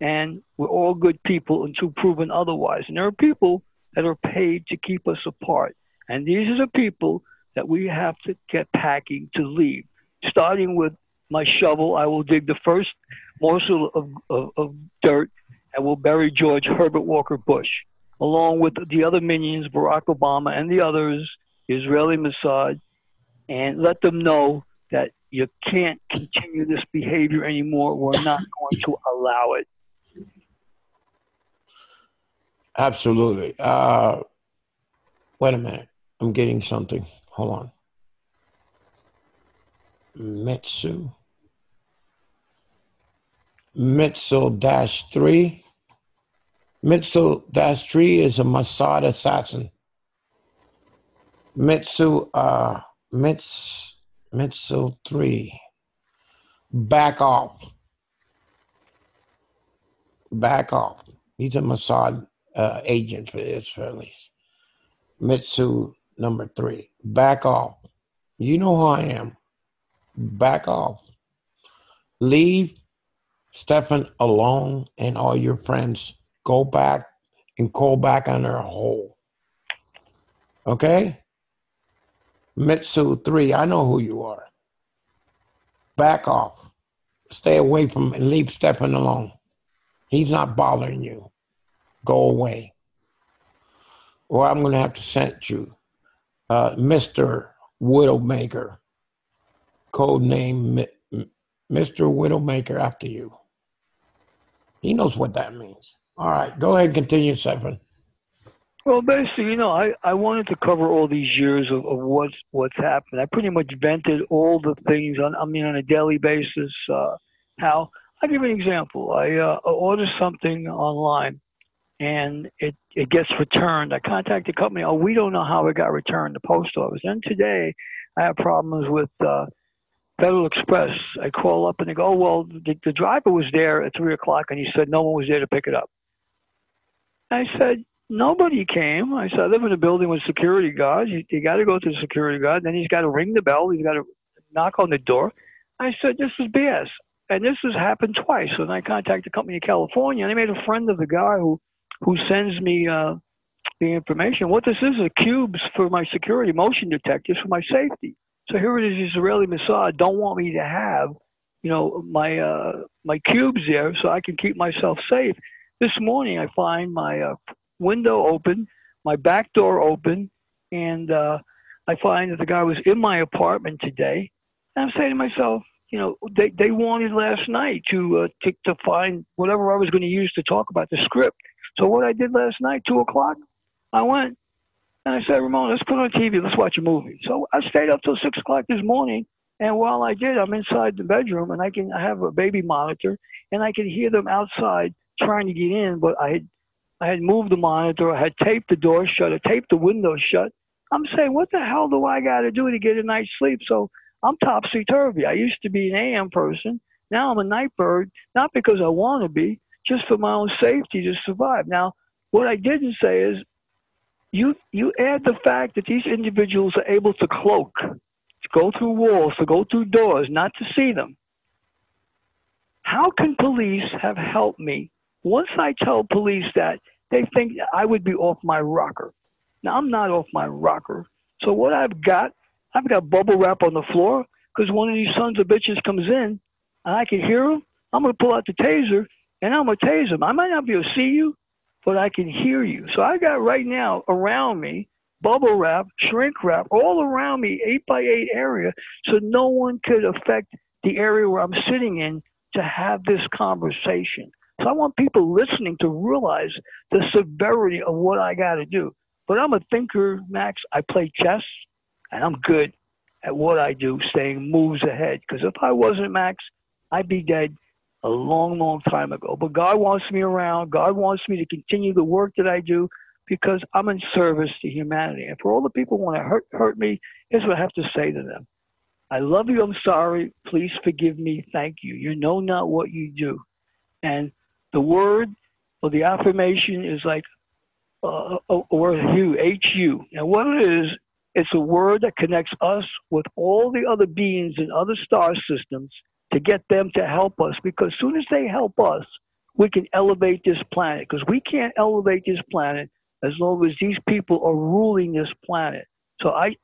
and we're all good people until proven otherwise. And there are people that are paid to keep us apart. And these are the people that we have to get packing to leave. Starting with my shovel, I will dig the first morsel of dirt and will bury George Herbert Walker Bush, along with the other minions, Barack Obama and the others, Israeli Mossad, and let them know that you can't continue this behavior anymore. We're not going to allow it. absolutely. Wait a minute. I'm getting something. Hold on. Mitsu -3. Mitsu-3 is a Mossad assassin. Mitsu-3. Back off. Back off. He's a Mossad agent for the Israelis. Mitsu #3. Back off. You know who I am. Back off. Leave Stefan alone and all your friends. Go back and call back on their hole. Okay? Mitsu-3, I know who you are. Back off. Stay away from and leave Stefan alone. He's not bothering you. Go away. Or I'm going to have to send you Mr. Widowmaker. Code name Mr. Widowmaker after you. He knows what that means. All right, go ahead and continue, Stefan. Well, basically, you know, I wanted to cover all these years of what's happened. I pretty much vented all the things on a daily basis. How I'll give you an example. I order something online, and it gets returned. I contact the company. Oh, we don't know how it got returned. The post office. And today, I have problems with Federal Express. I call up and they go, oh, well, the driver was there at 3 o'clock, and he said no one was there to pick it up. I said, nobody came. I said, I live in a building with security guards. You got to go to the security guard. Then he's got to ring the bell. He's got to knock on the door. I said, this is BS. And this has happened twice. And I contacted a company in California, and they made a friend of the guy who sends me the information. What this is cubes for my security, motion detectors for my safety. So here it is, Israeli Mossad don't want me to have, you know, my cubes there so I can keep myself safe. This morning I find my window open, my back door open, and I find that the guy was in my apartment today. And I'm saying to myself, you know, they wanted last night to find whatever I was going to use to talk about the script. So what I did last night, 2 o'clock, I went and I said, Ramon, let's put on TV, let's watch a movie. So I stayed up till 6 o'clock this morning And while I did, I'm inside the bedroom, and I have a baby monitor, and I can hear them outside trying to get in. But I had moved the monitor, I had taped the door shut, I taped the window shut. I'm saying, what the hell do I got to do to get a night's sleep? So I'm topsy turvy. I used to be an AM person. Now I'm a night bird, not because I want to be, just for my own safety to survive. Now, what I didn't say is, you add the fact that these individuals are able to cloak, to go through walls, to go through doors, not to see them. How can police have helped me? Once I tell police that, they think I would be off my rocker. Now, I'm not off my rocker. So what I've got bubble wrap on the floor, because one of these sons of bitches comes in, and I can hear him. I'm going to pull out the taser, and I'm going to tase him. I might not be able to see you, but I can hear you. So I got right now around me bubble wrap, shrink wrap, all around me, 8x8 area, so no one could affect the area where I'm sitting in to have this conversation. So I want people listening to realize the severity of what I got to do. But I'm a thinker, Max. I play chess, and I'm good at what I do, staying moves ahead. Because if I wasn't, Max, I'd be dead a long, long time ago. But God wants me around. God wants me to continue the work that I do because I'm in service to humanity. And for all the people who want to hurt me, here's what I have to say to them. I love you. I'm sorry. Please forgive me. Thank you. You know not what you do. And the word or the affirmation is like a word, H-U. And what it is, it's a word that connects us with all the other beings in other star systems to get them to help us. Because as soon as they help us, we can elevate this planet. Because we can't elevate this planet as long as these people are ruling this planet. So I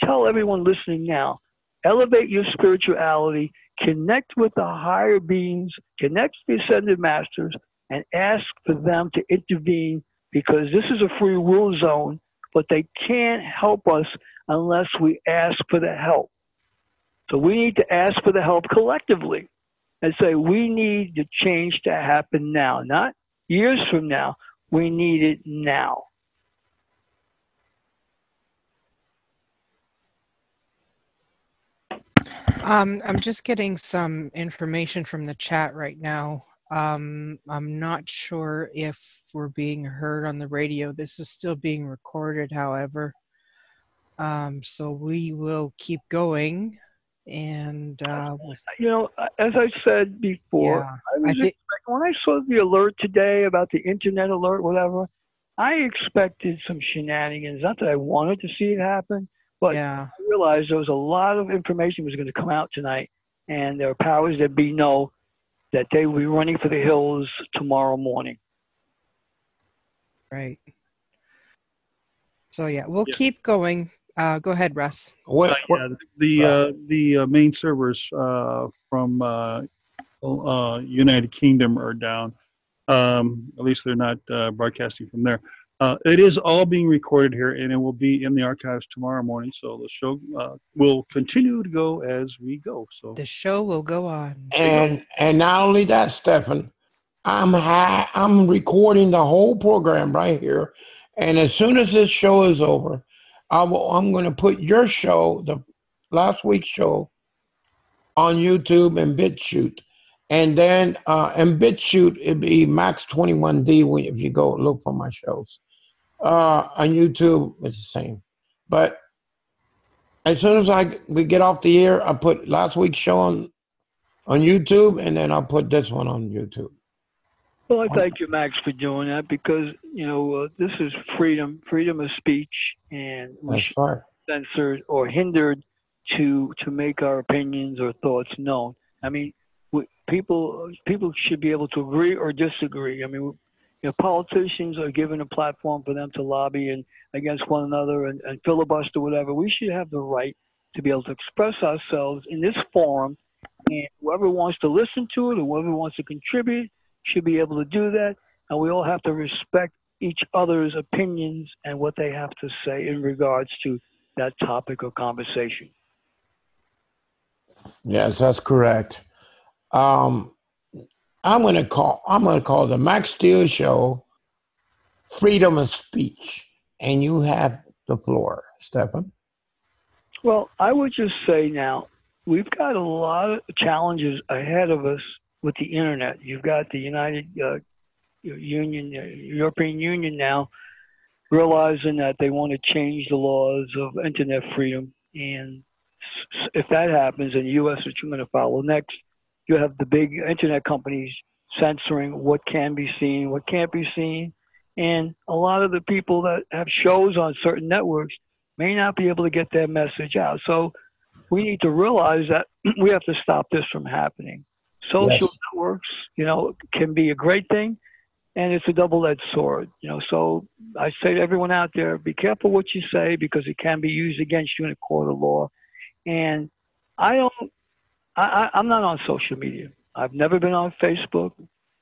tell everyone listening now, elevate your spirituality, connect with the higher beings, connect with the ascended masters, and ask for them to intervene, because this is a free will zone, but they can't help us unless we ask for the help. So we need to ask for the help collectively and say, we need the change to happen now, not years from now. We need it now. I'm just getting some information from the chat right now. I'm not sure if we're being heard on the radio. This is still being recorded, however. So we will keep going. And you know, as I said before, yeah, when I saw the alert today about the internet alert, whatever, I expected some shenanigans. Not that I wanted to see it happen, but yeah. I realized there was a lot of information was going to come out tonight, and there are powers that be know that they will be running for the hills tomorrow morning. Right. So yeah, we'll keep going. Go ahead, Russ. The main servers from United Kingdom are down. At least they're not broadcasting from there. It is all being recorded here, and it will be in the archives tomorrow morning. So the show will continue to go as we go. So the show will go on. And not only that, Stefan, I'm recording the whole program right here, and as soon as this show is over, I'm going to put your show, the last week's show, on YouTube and BitChute. And then in BitChute, it'd be Max 21D if you go look for my shows. On YouTube, it's the same. But as soon as we get off the air, I put last week's show on YouTube, and then I'll put this one on YouTube. Well, I thank you, Max, for doing that, because, you know, this is freedom of speech, and we should not be censored or hindered to make our opinions or thoughts known. I mean, people should be able to agree or disagree. I mean, you know, politicians are given a platform for them to lobby and against one another and filibuster, whatever. We should have the right to be able to express ourselves in this forum, and whoever wants to listen to it or whoever wants to contribute should be able to do that. And we all have to respect each other's opinions and what they have to say in regards to that topic or conversation. Yes, that's correct. I'm gonna call the Max Steel Show Freedom of Speech, and you have the floor, Stefan. Well, I would just say now, we've got a lot of challenges ahead of us with the internet. You've got the European Union now realizing that they want to change the laws of internet freedom. And if that happens in the U.S., which I'm going to follow next, you have the big internet companies censoring what can be seen, what can't be seen. And a lot of the people that have shows on certain networks may not be able to get their message out. So we need to realize that we have to stop this from happening. Social networks, can be a great thing, and it's a double-edged sword. So I say to everyone out there, be careful what you say because it can be used against you in a court of law. And I'm not on social media. I've never been on Facebook,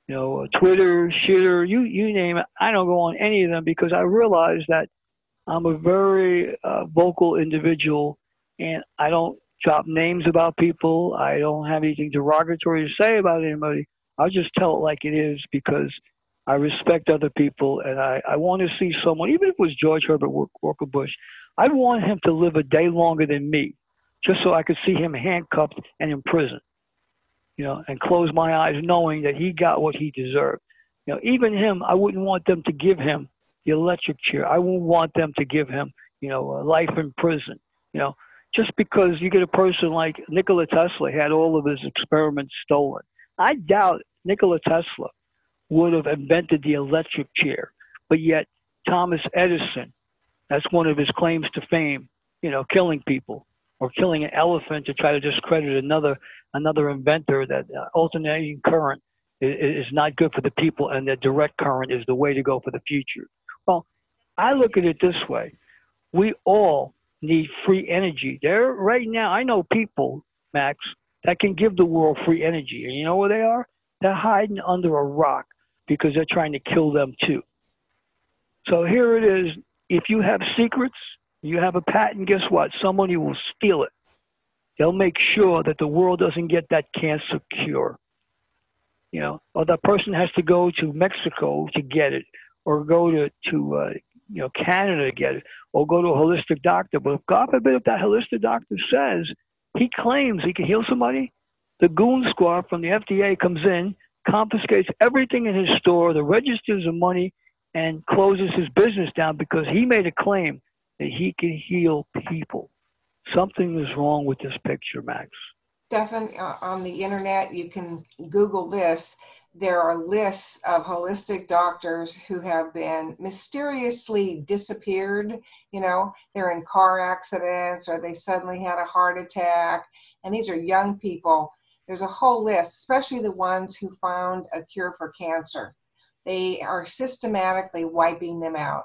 Twitter, Shitter, you name it. I don't go on any of them because I realize that I'm a very vocal individual, and I don't drop names about people. I don't have anything derogatory to say about anybody. I'll just tell it like it is because I respect other people, and I want to see someone, even if it was George Herbert Walker Bush, I'd want him to live a day longer than me, just so I could see him handcuffed and in prison, and close my eyes knowing that he got what he deserved. Even him, I wouldn't want them to give him the electric chair. I wouldn't want them to give him, life in prison, just because you get a person like Nikola Tesla had all of his experiments stolen. I doubt Nikola Tesla would have invented the electric chair, but yet Thomas Edison, that's one of his claims to fame, killing people or killing an elephant to try to discredit another inventor that alternating current is not good for the people and that direct current is the way to go for the future. Well, I look at it this way. We all need free energy. Right now, I know people, Max, that can give the world free energy. And you know where they are? They're hiding under a rock because they're trying to kill them too. So here it is. If you have secrets, you have a patent, guess what? Somebody will steal it. They'll make sure that the world doesn't get that cancer cure. Or that person has to go to Mexico to get it, or go to Canada to get it, or go to a holistic doctor. But God forbid if that holistic doctor says he claims he can heal somebody, the goon squad from the FDA comes in, confiscates everything in his store, the registers of money, and closes his business down because he made a claim that he can heal people. Something is wrong with this picture, Max. Stefan, on the internet, you can Google this. There are lists of holistic doctors who have been mysteriously disappeared. They're in car accidents or they suddenly had a heart attack. And these are young people. There's a whole list, especially the ones who found a cure for cancer. They are systematically wiping them out.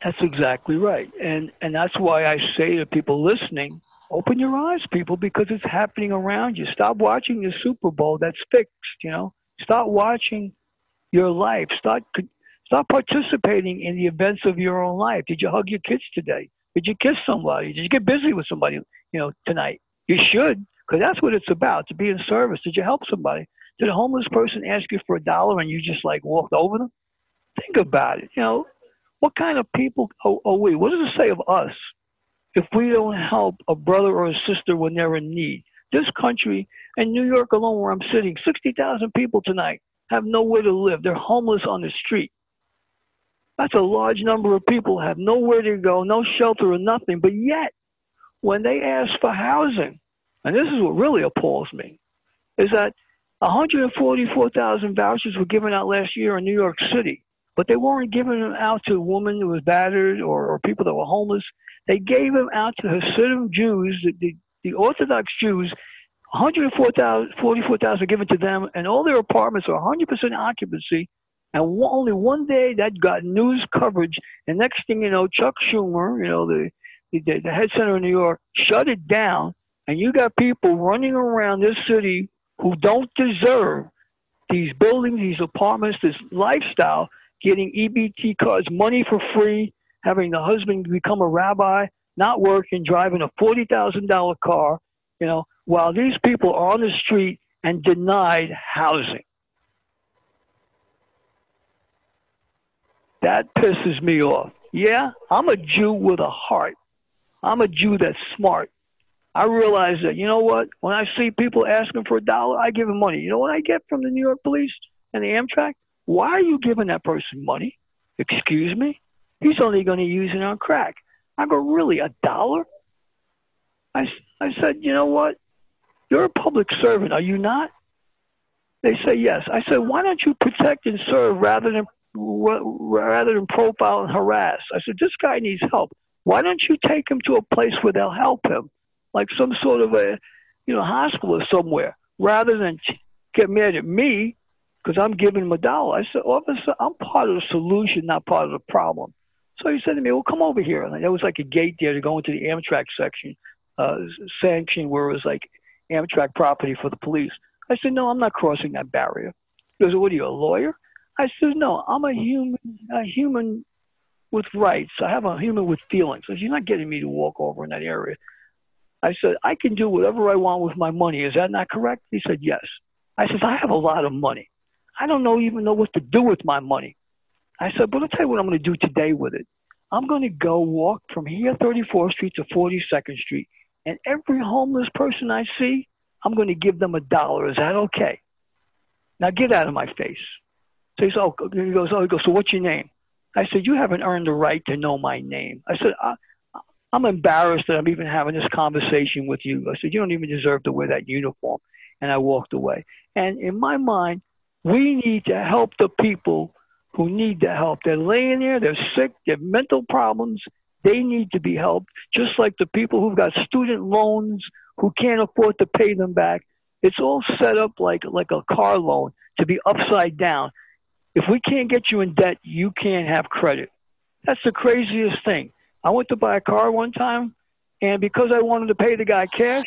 That's exactly right. And that's why I say to people listening, open your eyes, people, because it's happening around you. Stop watching the Super Bowl. That's fixed, Start watching your life. Start participating in the events of your own life. Did you hug your kids today? Did you kiss somebody? Did you get busy with somebody, tonight? You should, because that's what it's about, to be in service. Did you help somebody? Did a homeless person ask you for $1 and you just walked over them? Think about it. What kind of people are we? What does it say of us if we don't help a brother or a sister when they're in need? This country, and New York alone where I'm sitting, 60,000 people tonight have nowhere to live. They're homeless on the street. That's a large number of people have nowhere to go, no shelter or nothing. But yet, when they ask for housing, and this is what really appalls me, is that 144,000 vouchers were given out last year in New York City, but they weren't giving them out to a woman who was battered or people that were homeless. They gave them out to Hasidim Jews, the Orthodox Jews. 144,000 given to them, and all their apartments are 100% occupancy. And only one day that got news coverage, and next thing you know, Chuck Schumer, the head center in New York, shut it down, and you got people running around this city who don't deserve these buildings, these apartments, this lifestyle, getting EBT cards, money for free, having the husband become a rabbi, not working, driving a $40,000 car, while these people are on the street and denied housing. That pisses me off. Yeah, I'm a Jew with a heart. I'm a Jew that's smart. I realized that, you know what? When I see people asking for $1, I give them money. You know what I get from the New York police and the Amtrak? Why are you giving that person money? Excuse me? He's only going to use it on crack. I go, really, $1? I said, you know what? You're a public servant, are you not? They say yes. I said, why don't you protect and serve rather than profile and harass? I said, this guy needs help. Why don't you take him to a place where they'll help him, like some sort of a, hospital or somewhere, rather than get mad at me because I'm giving him $1. I said, officer, I'm part of the solution, not part of the problem. So he said to me, well, come over here. And there was like a gate there to go into the Amtrak section, where it was like Amtrak property for the police. I said, no, I'm not crossing that barrier. He goes, what are you, a lawyer? I said, no, I'm a human with rights. I have a human with feelings. I said, you're not getting me to walk over in that area. I said, I can do whatever I want with my money. Is that not correct? He said, yes. I said, I have a lot of money. I don't even know what to do with my money. I said, but I'll tell you what I'm going to do today with it. I'm going to go walk from here, 34th Street to 42nd Street, and every homeless person I see, I'm going to give them $1. Is that okay? Now get out of my face. So he goes, so what's your name? I said, you haven't earned the right to know my name. I said, I'm embarrassed that I'm even having this conversation with you. I said, you don't even deserve to wear that uniform. And I walked away. And in my mind, we need to help the people who need the help. They're laying there, they're sick, they have mental problems. They need to be helped, just like the people who've got student loans who can't afford to pay them back. It's all set up like a car loan to be upside down. If we can't get you in debt, you can't have credit. That's the craziest thing. I went to buy a car one time, and because I wanted to pay the guy cash,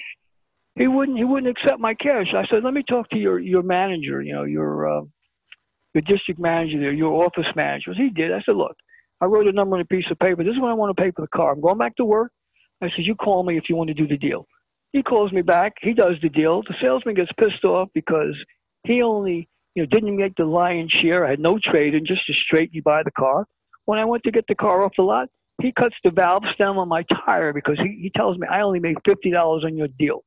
he wouldn't accept my cash. I said, let me talk to your manager, your district manager there, your office manager. He did. I said, look, I wrote a number on a piece of paper. This is what I want to pay for the car. I'm going back to work. I said, you call me if you want to do the deal. He calls me back. He does the deal. The salesman gets pissed off because he only, didn't make the lion's share. I had no trade in, just a straight you buy the car. When I went to get the car off the lot, he cuts the valve stem on my tire because he tells me I only made $50 on your deal.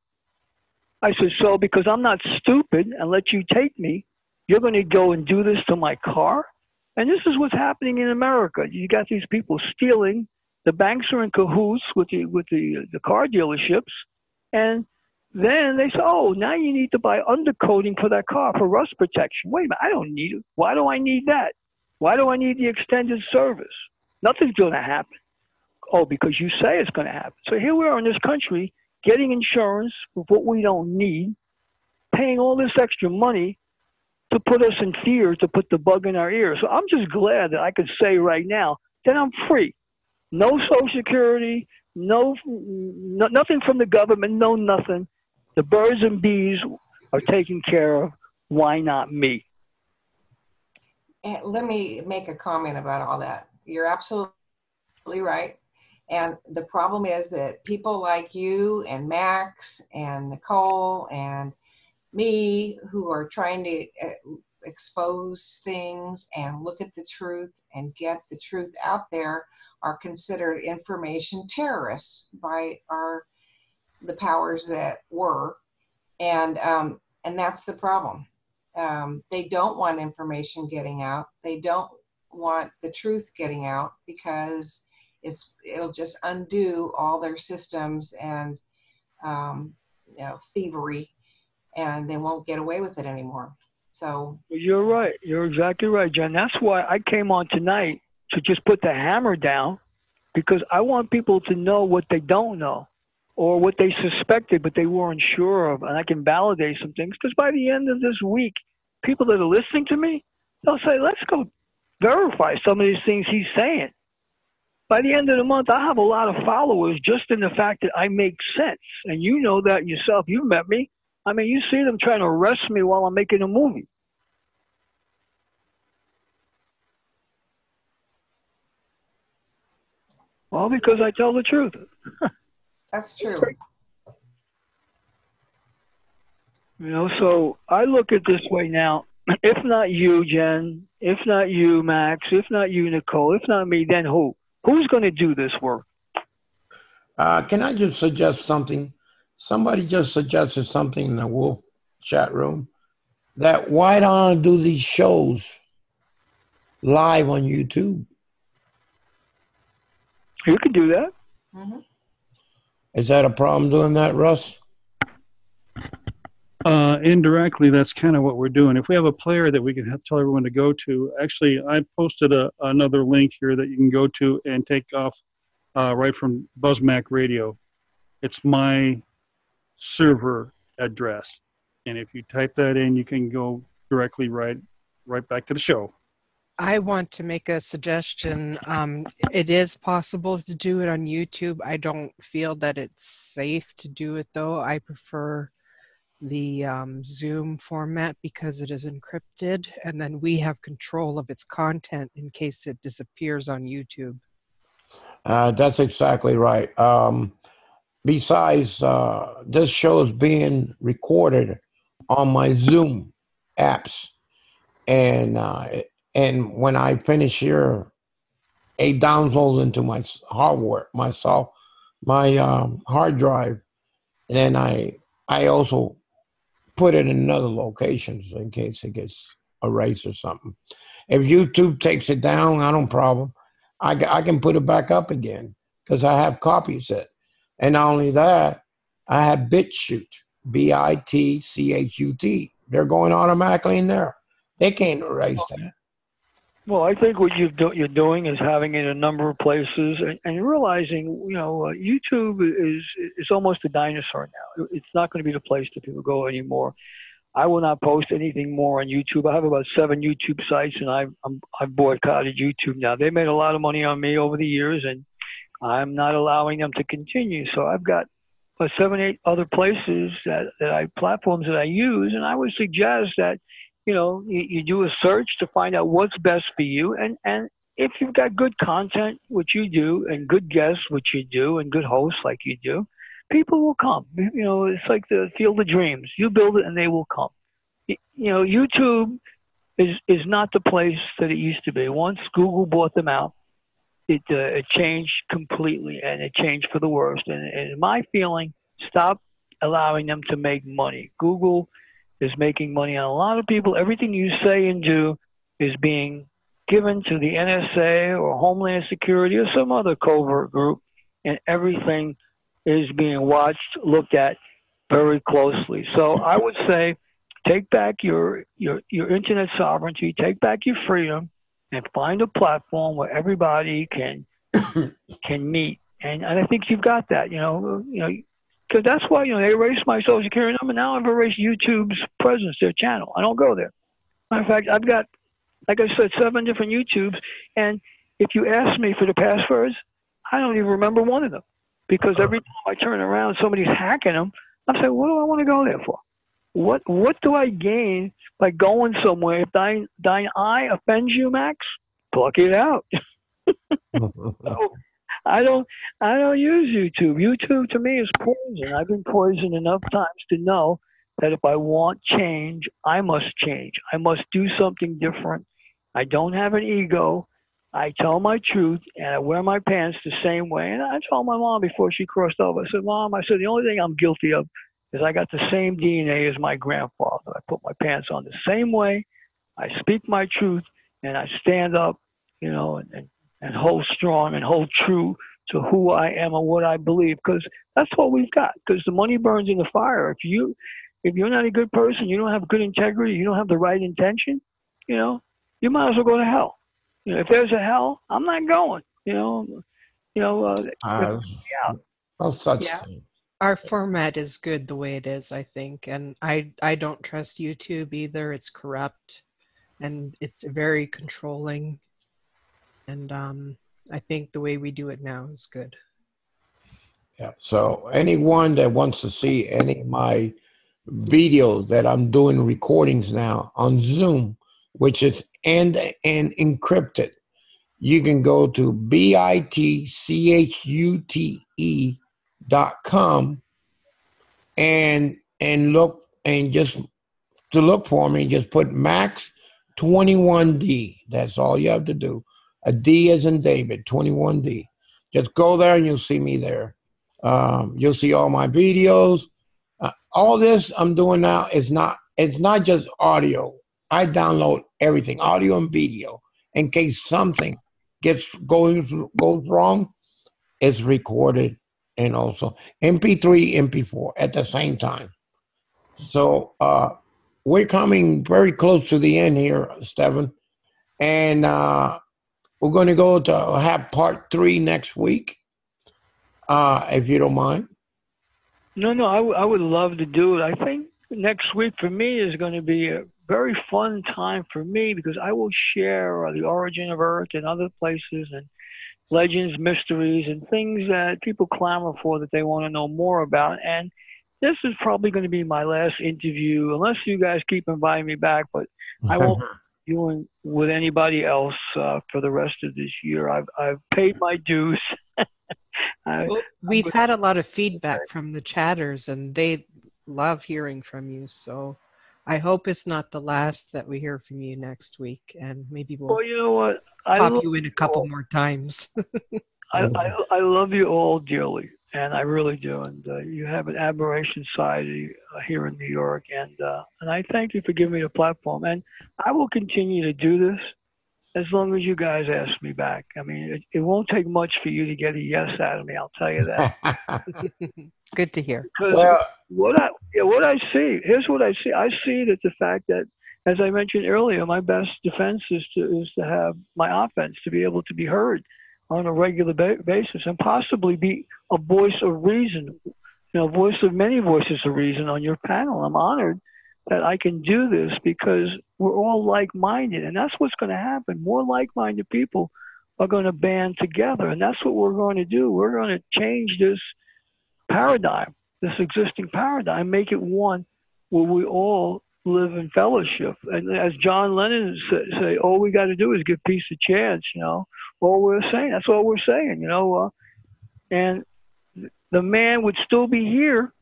I said, so because I'm not stupid and let you take me, you're going to go and do this to my car? And this is what's happening in America. You got these people stealing. The banks are in cahoots with the car dealerships. And then they say, oh, now you need to buy undercoating for that car for rust protection. Wait a minute, I don't need it. Why do I need that? Why do I need the extended service? Nothing's going to happen. Oh, because you say it's going to happen. So here we are in this country getting insurance for what we don't need, paying all this extra money to put us in fear, to put the bug in our ear. So I'm just glad that I could say right now that I'm free. No Social Security, nothing from the government, no nothing. The birds and bees are taken care of. Why not me? And let me make a comment about all that. You're absolutely right. And the problem is that people like you and Max and Nicole and me who are trying to expose things and look at the truth and get the truth out there are considered information terrorists by the powers that were, and that's the problem. They don't want information getting out. They don't want the truth getting out because it'll just undo all their systems and thievery, and they won't get away with it anymore. So you're right. You're exactly right, Jen. That's why I came on tonight to just put the hammer down, because I want people to know what they don't know or what they suspected but they weren't sure of, and I can validate some things. Because by the end of this week, people that are listening to me, they'll say, let's go verify some of these things he's saying. By the end of the month, I have a lot of followers just in the fact that I make sense. And you know that yourself. You've met me. I mean, you see them trying to arrest me while I'm making a movie. Well, because I tell the truth. that's true. So I look at this way now. If not you, Jen, if not you, Max, if not you, Nicole, if not me, then who? Who's going to do this work? Can I just suggest something? somebody just suggested something in the Wolf chat room that why don't I do these shows live on YouTube? You can do that. Mhm. Is that a problem doing that, Russ? Indirectly, that's kind of what we're doing. If we have a player that we can tell everyone to go to, actually, I posted another link here that you can go to and take off right from BuzzMac Radio. It's my server address, and if you type that in, you can go directly right back to the show. I want to make a suggestion. It is possible to do it on YouTube. I don't feel that it's safe to do it, though. I prefer the Zoom format because it is encrypted, and then we have control of its content in case it disappears on YouTube. That's exactly right. Besides, this show is being recorded on my Zoom apps, and when I finish here, it downloads into my hardware, my hard drive, and then I also put it in another locations in case it gets erased or something. If YouTube takes it down, I don't problem. I can put it back up again because I have copies of it. And not only that, I have BitChute, BITCHUT. They're going automatically in there. They can't erase that. Well, I think what you're doing is having it in a number of places and realizing, YouTube is almost a dinosaur now. It's not going to be the place that people go anymore. I will not post anything more on YouTube. I have about 7 YouTube sites, and I've boycotted YouTube now. They made a lot of money on me over the years, and I'm not allowing them to continue. So I've got 7, 8 other places platforms that I use, and I would suggest that you do a search to find out what's best for you. And if you've got good content, which you do, and good guests, which you do, and good hosts like you do, people will come. It's like the field of dreams. You build it and they will come. YouTube is not the place that it used to be. Once Google bought them out, it changed completely, and it changed for the worst. And in my feeling, stop allowing them to make money. Google is making money on a lot of people. Everything you say and do is being given to the NSA or Homeland Security or some other covert group, and everything is being watched, looked at very closely. So I would say take back your internet sovereignty, take back your freedom, and find a platform where everybody can meet. And I think you've got that, because that's why, they erased my social security number. Now I've erased YouTube's presence, their channel. I don't go there. Matter of fact, I've got, like I said, 7 different YouTubes. And if you ask me for the passwords, I don't even remember one of them. Because every time I turn around, somebody's hacking them. I'm saying, what do I want to go there for? What do I gain by going somewhere? If thine eye offends you, Max, pluck it out. So, I don't use YouTube. YouTube to me is poison. I've been poisoned enough times to know that if I want change, I must change. I must do something different. I don't have an ego. I tell my truth, and I wear my pants the same way. And I told my mom before she crossed over, I said, Mom, the only thing I'm guilty of is I got the same DNA as my grandfather. I put my pants on the same way. I speak my truth, and I stand up, and hold strong and hold true to who I am and what I believe, because that's what we've got. Because the money burns in the fire. If you're not a good person, you don't have good integrity, you don't have the right intention, you might as well go to hell. If there's a hell, I'm not going. Our format is good the way it is, I think, and I don't trust YouTube either. It's corrupt, and it's very controlling. And I think the way we do it now is good. Yeah. So anyone that wants to see any of my videos that I'm doing recordings now on Zoom, which is end-to-end encrypted, you can go to bitchute.com and look, and just to look for me, just put Max 21D. That's all you have to do. A D as in David, 21D. Just go there and you'll see me there. You'll see all my videos. All this I'm doing now is not. It's not just audio. I download everything, audio and video, in case something goes wrong. It's recorded and also MP3, MP4 at the same time. So we're coming very close to the end here, Stephen, and we're going to go to have part 3 next week, if you don't mind. No, I would love to do it. I think next week for me is going to be a very fun time for me because I will share the origin of Earth and other places and legends, mysteries, and things that people clamor for that they want to know more about. And this is probably going to be my last interview, unless you guys keep inviting me back, but I won't be doing with anybody else for the rest of this year. I've paid my dues. We've had a lot of feedback from the chatters, and they love hearing from you. So I hope it's not the last that we hear from you next week, and maybe we'll you know what? pop you in a couple more times. I love you all dearly, and I really do. And you have an admiration society here in New York, and I thank you for giving me the platform. And I will continue to do this as long as you guys ask me back. I mean, it won't take much for you to get a yes out of me. I'll tell you that. Good to hear. Because what I see, here's what I see. I see that the fact that, as I mentioned earlier, my best defense is to have my offense, to be able to be heard on a regular basis and possibly be a voice of reason, a voice of many voices of reason on your panel. I'm honored that I can do this because we're all like-minded, and that's what's going to happen. More like-minded people are going to band together, and that's what we're going to do. We're going to change this paradigm, this existing paradigm, make it one where we all live in fellowship. And as John Lennon say, all we got to do is give peace a chance, all we're saying. That's all we're saying, and the man would still be here,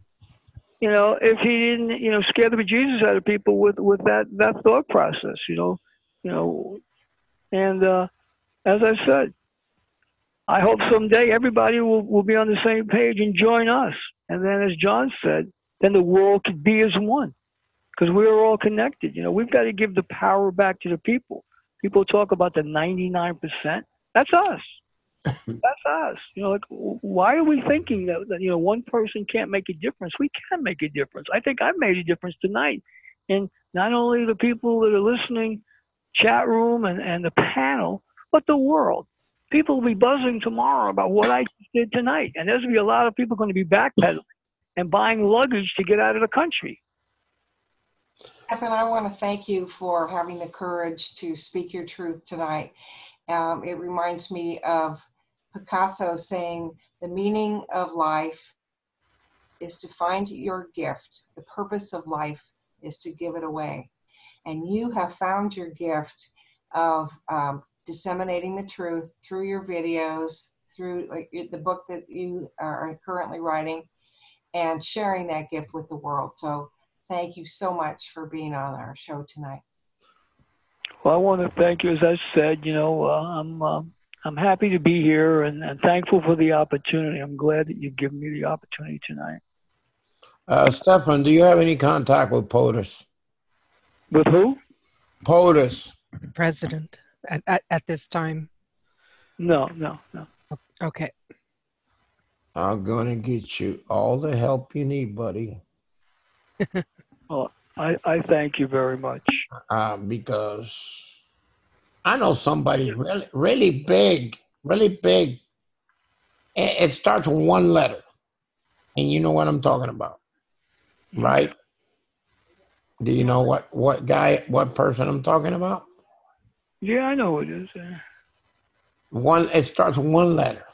if he didn't, scare the bejesus out of people with that thought process, and as I said, I hope someday everybody will be on the same page and join us. And then, as John said, then the world could be as one because we're all connected. We've got to give the power back to the people. People talk about the 99%. That's us. That's us. Why are we thinking that one person can't make a difference? We can make a difference. I think I've made a difference tonight. And not only the people that are listening, chat room and the panel, but the world. People will be buzzing tomorrow about what I did tonight. And there's going to be a lot of people going to be backpedaling and buying luggage to get out of the country. Stephen, I want to thank you for having the courage to speak your truth tonight. It reminds me of Picasso saying, the meaning of life is to find your gift. The purpose of life is to give it away. And you have found your gift of disseminating the truth through your videos, through the book that you are currently writing, and sharing that gift with the world. So thank you so much for being on our show tonight. Well, I want to thank you. As I said, I'm happy to be here and thankful for the opportunity. I'm glad that you've given me the opportunity tonight. Stefan, do you have any contact with POTUS? With who? POTUS. The president at this time? No. Okay. I'm going to get you all the help you need, buddy. Well, I thank you very much. Because I know somebody really big. It starts with one letter. And you know what I'm talking about, right? Do you know what person I'm talking about? Yeah, I know it is. It starts with one letter.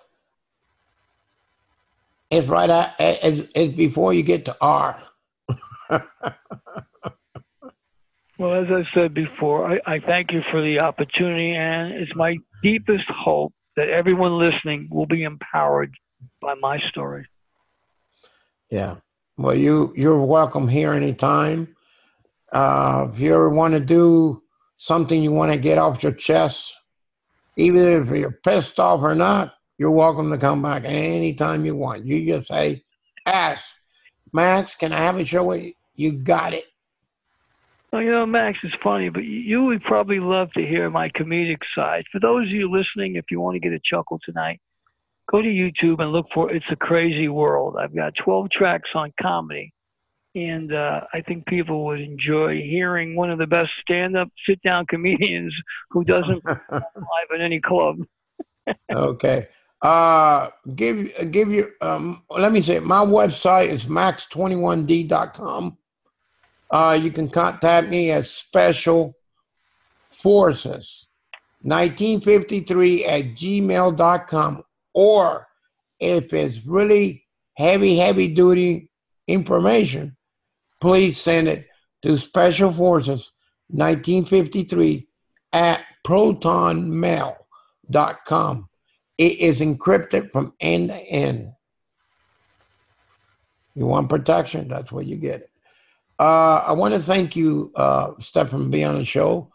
It's it's before you get to R. Well, as I said before, I thank you for the opportunity, and it's my deepest hope that everyone listening will be empowered by my story. Yeah. Well, you're welcome here anytime. If you ever want to do something you want to get off your chest, even if you're pissed off or not, you're welcome to come back anytime you want. You just say, ask, Max, can I have a show with you? You got it. Well, Max, it's funny, but you would probably love to hear my comedic side. For those of you listening, if you want to get a chuckle tonight, go to YouTube and look for It's a Crazy World. I've got 12 tracks on comedy. And I think people would enjoy hearing one of the best stand-up, sit-down comedians who doesn't perform live at any club. Okay. Give you, let me say, my website is max21d.com. You can contact me at Special Forces 1953 at gmail.com. Or if it's really heavy duty information, please send it to Special Forces 1953 at protonmail.com. It is encrypted from end to end. You want protection? That's where you get it. I want to thank you, Stephen, for being on the show.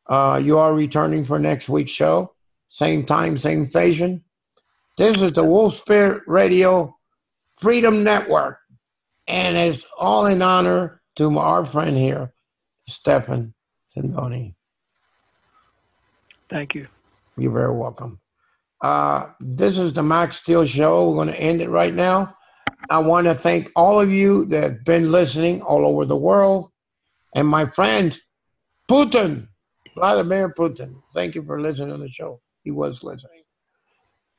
You are returning for next week's show. Same time, same station. This is the Wolf Spirit Radio Freedom Network. And it's all in honor to our friend here, Stephen Sindoni. Thank you. You're very welcome. This is the Max Steel Show. We're going to end it right now. I want to thank all of you that have been listening all over the world. And my friend, Putin, Vladimir Putin, thank you for listening to the show. He was listening.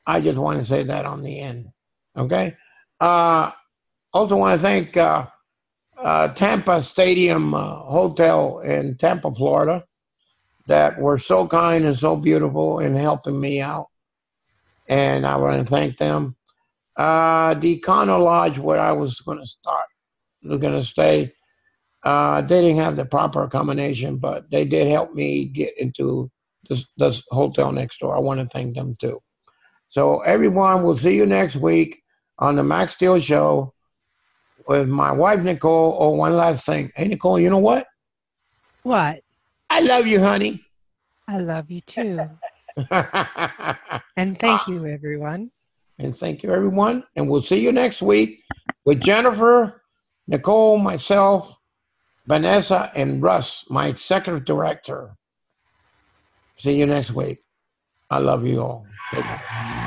I just want to say that on the end. Okay? Also want to thank Tampa Stadium Hotel in Tampa, Florida, that were so kind and so beautiful in helping me out. And I want to thank them. The Econo Lodge, where I was going to stay, they didn't have the proper accommodation, but they did help me get into this hotel next door. I want to thank them too. So everyone, we'll see you next week on the Max Steel Show with my wife, Nicole. Oh, one last thing. Hey, Nicole, you know what? What? I love you, honey. I love you too. And thank you, everyone. And thank you, everyone. And we'll see you next week with Jennifer, Nicole, myself, Vanessa, and Russ, my executive director. See you next week. I love you all. Take care.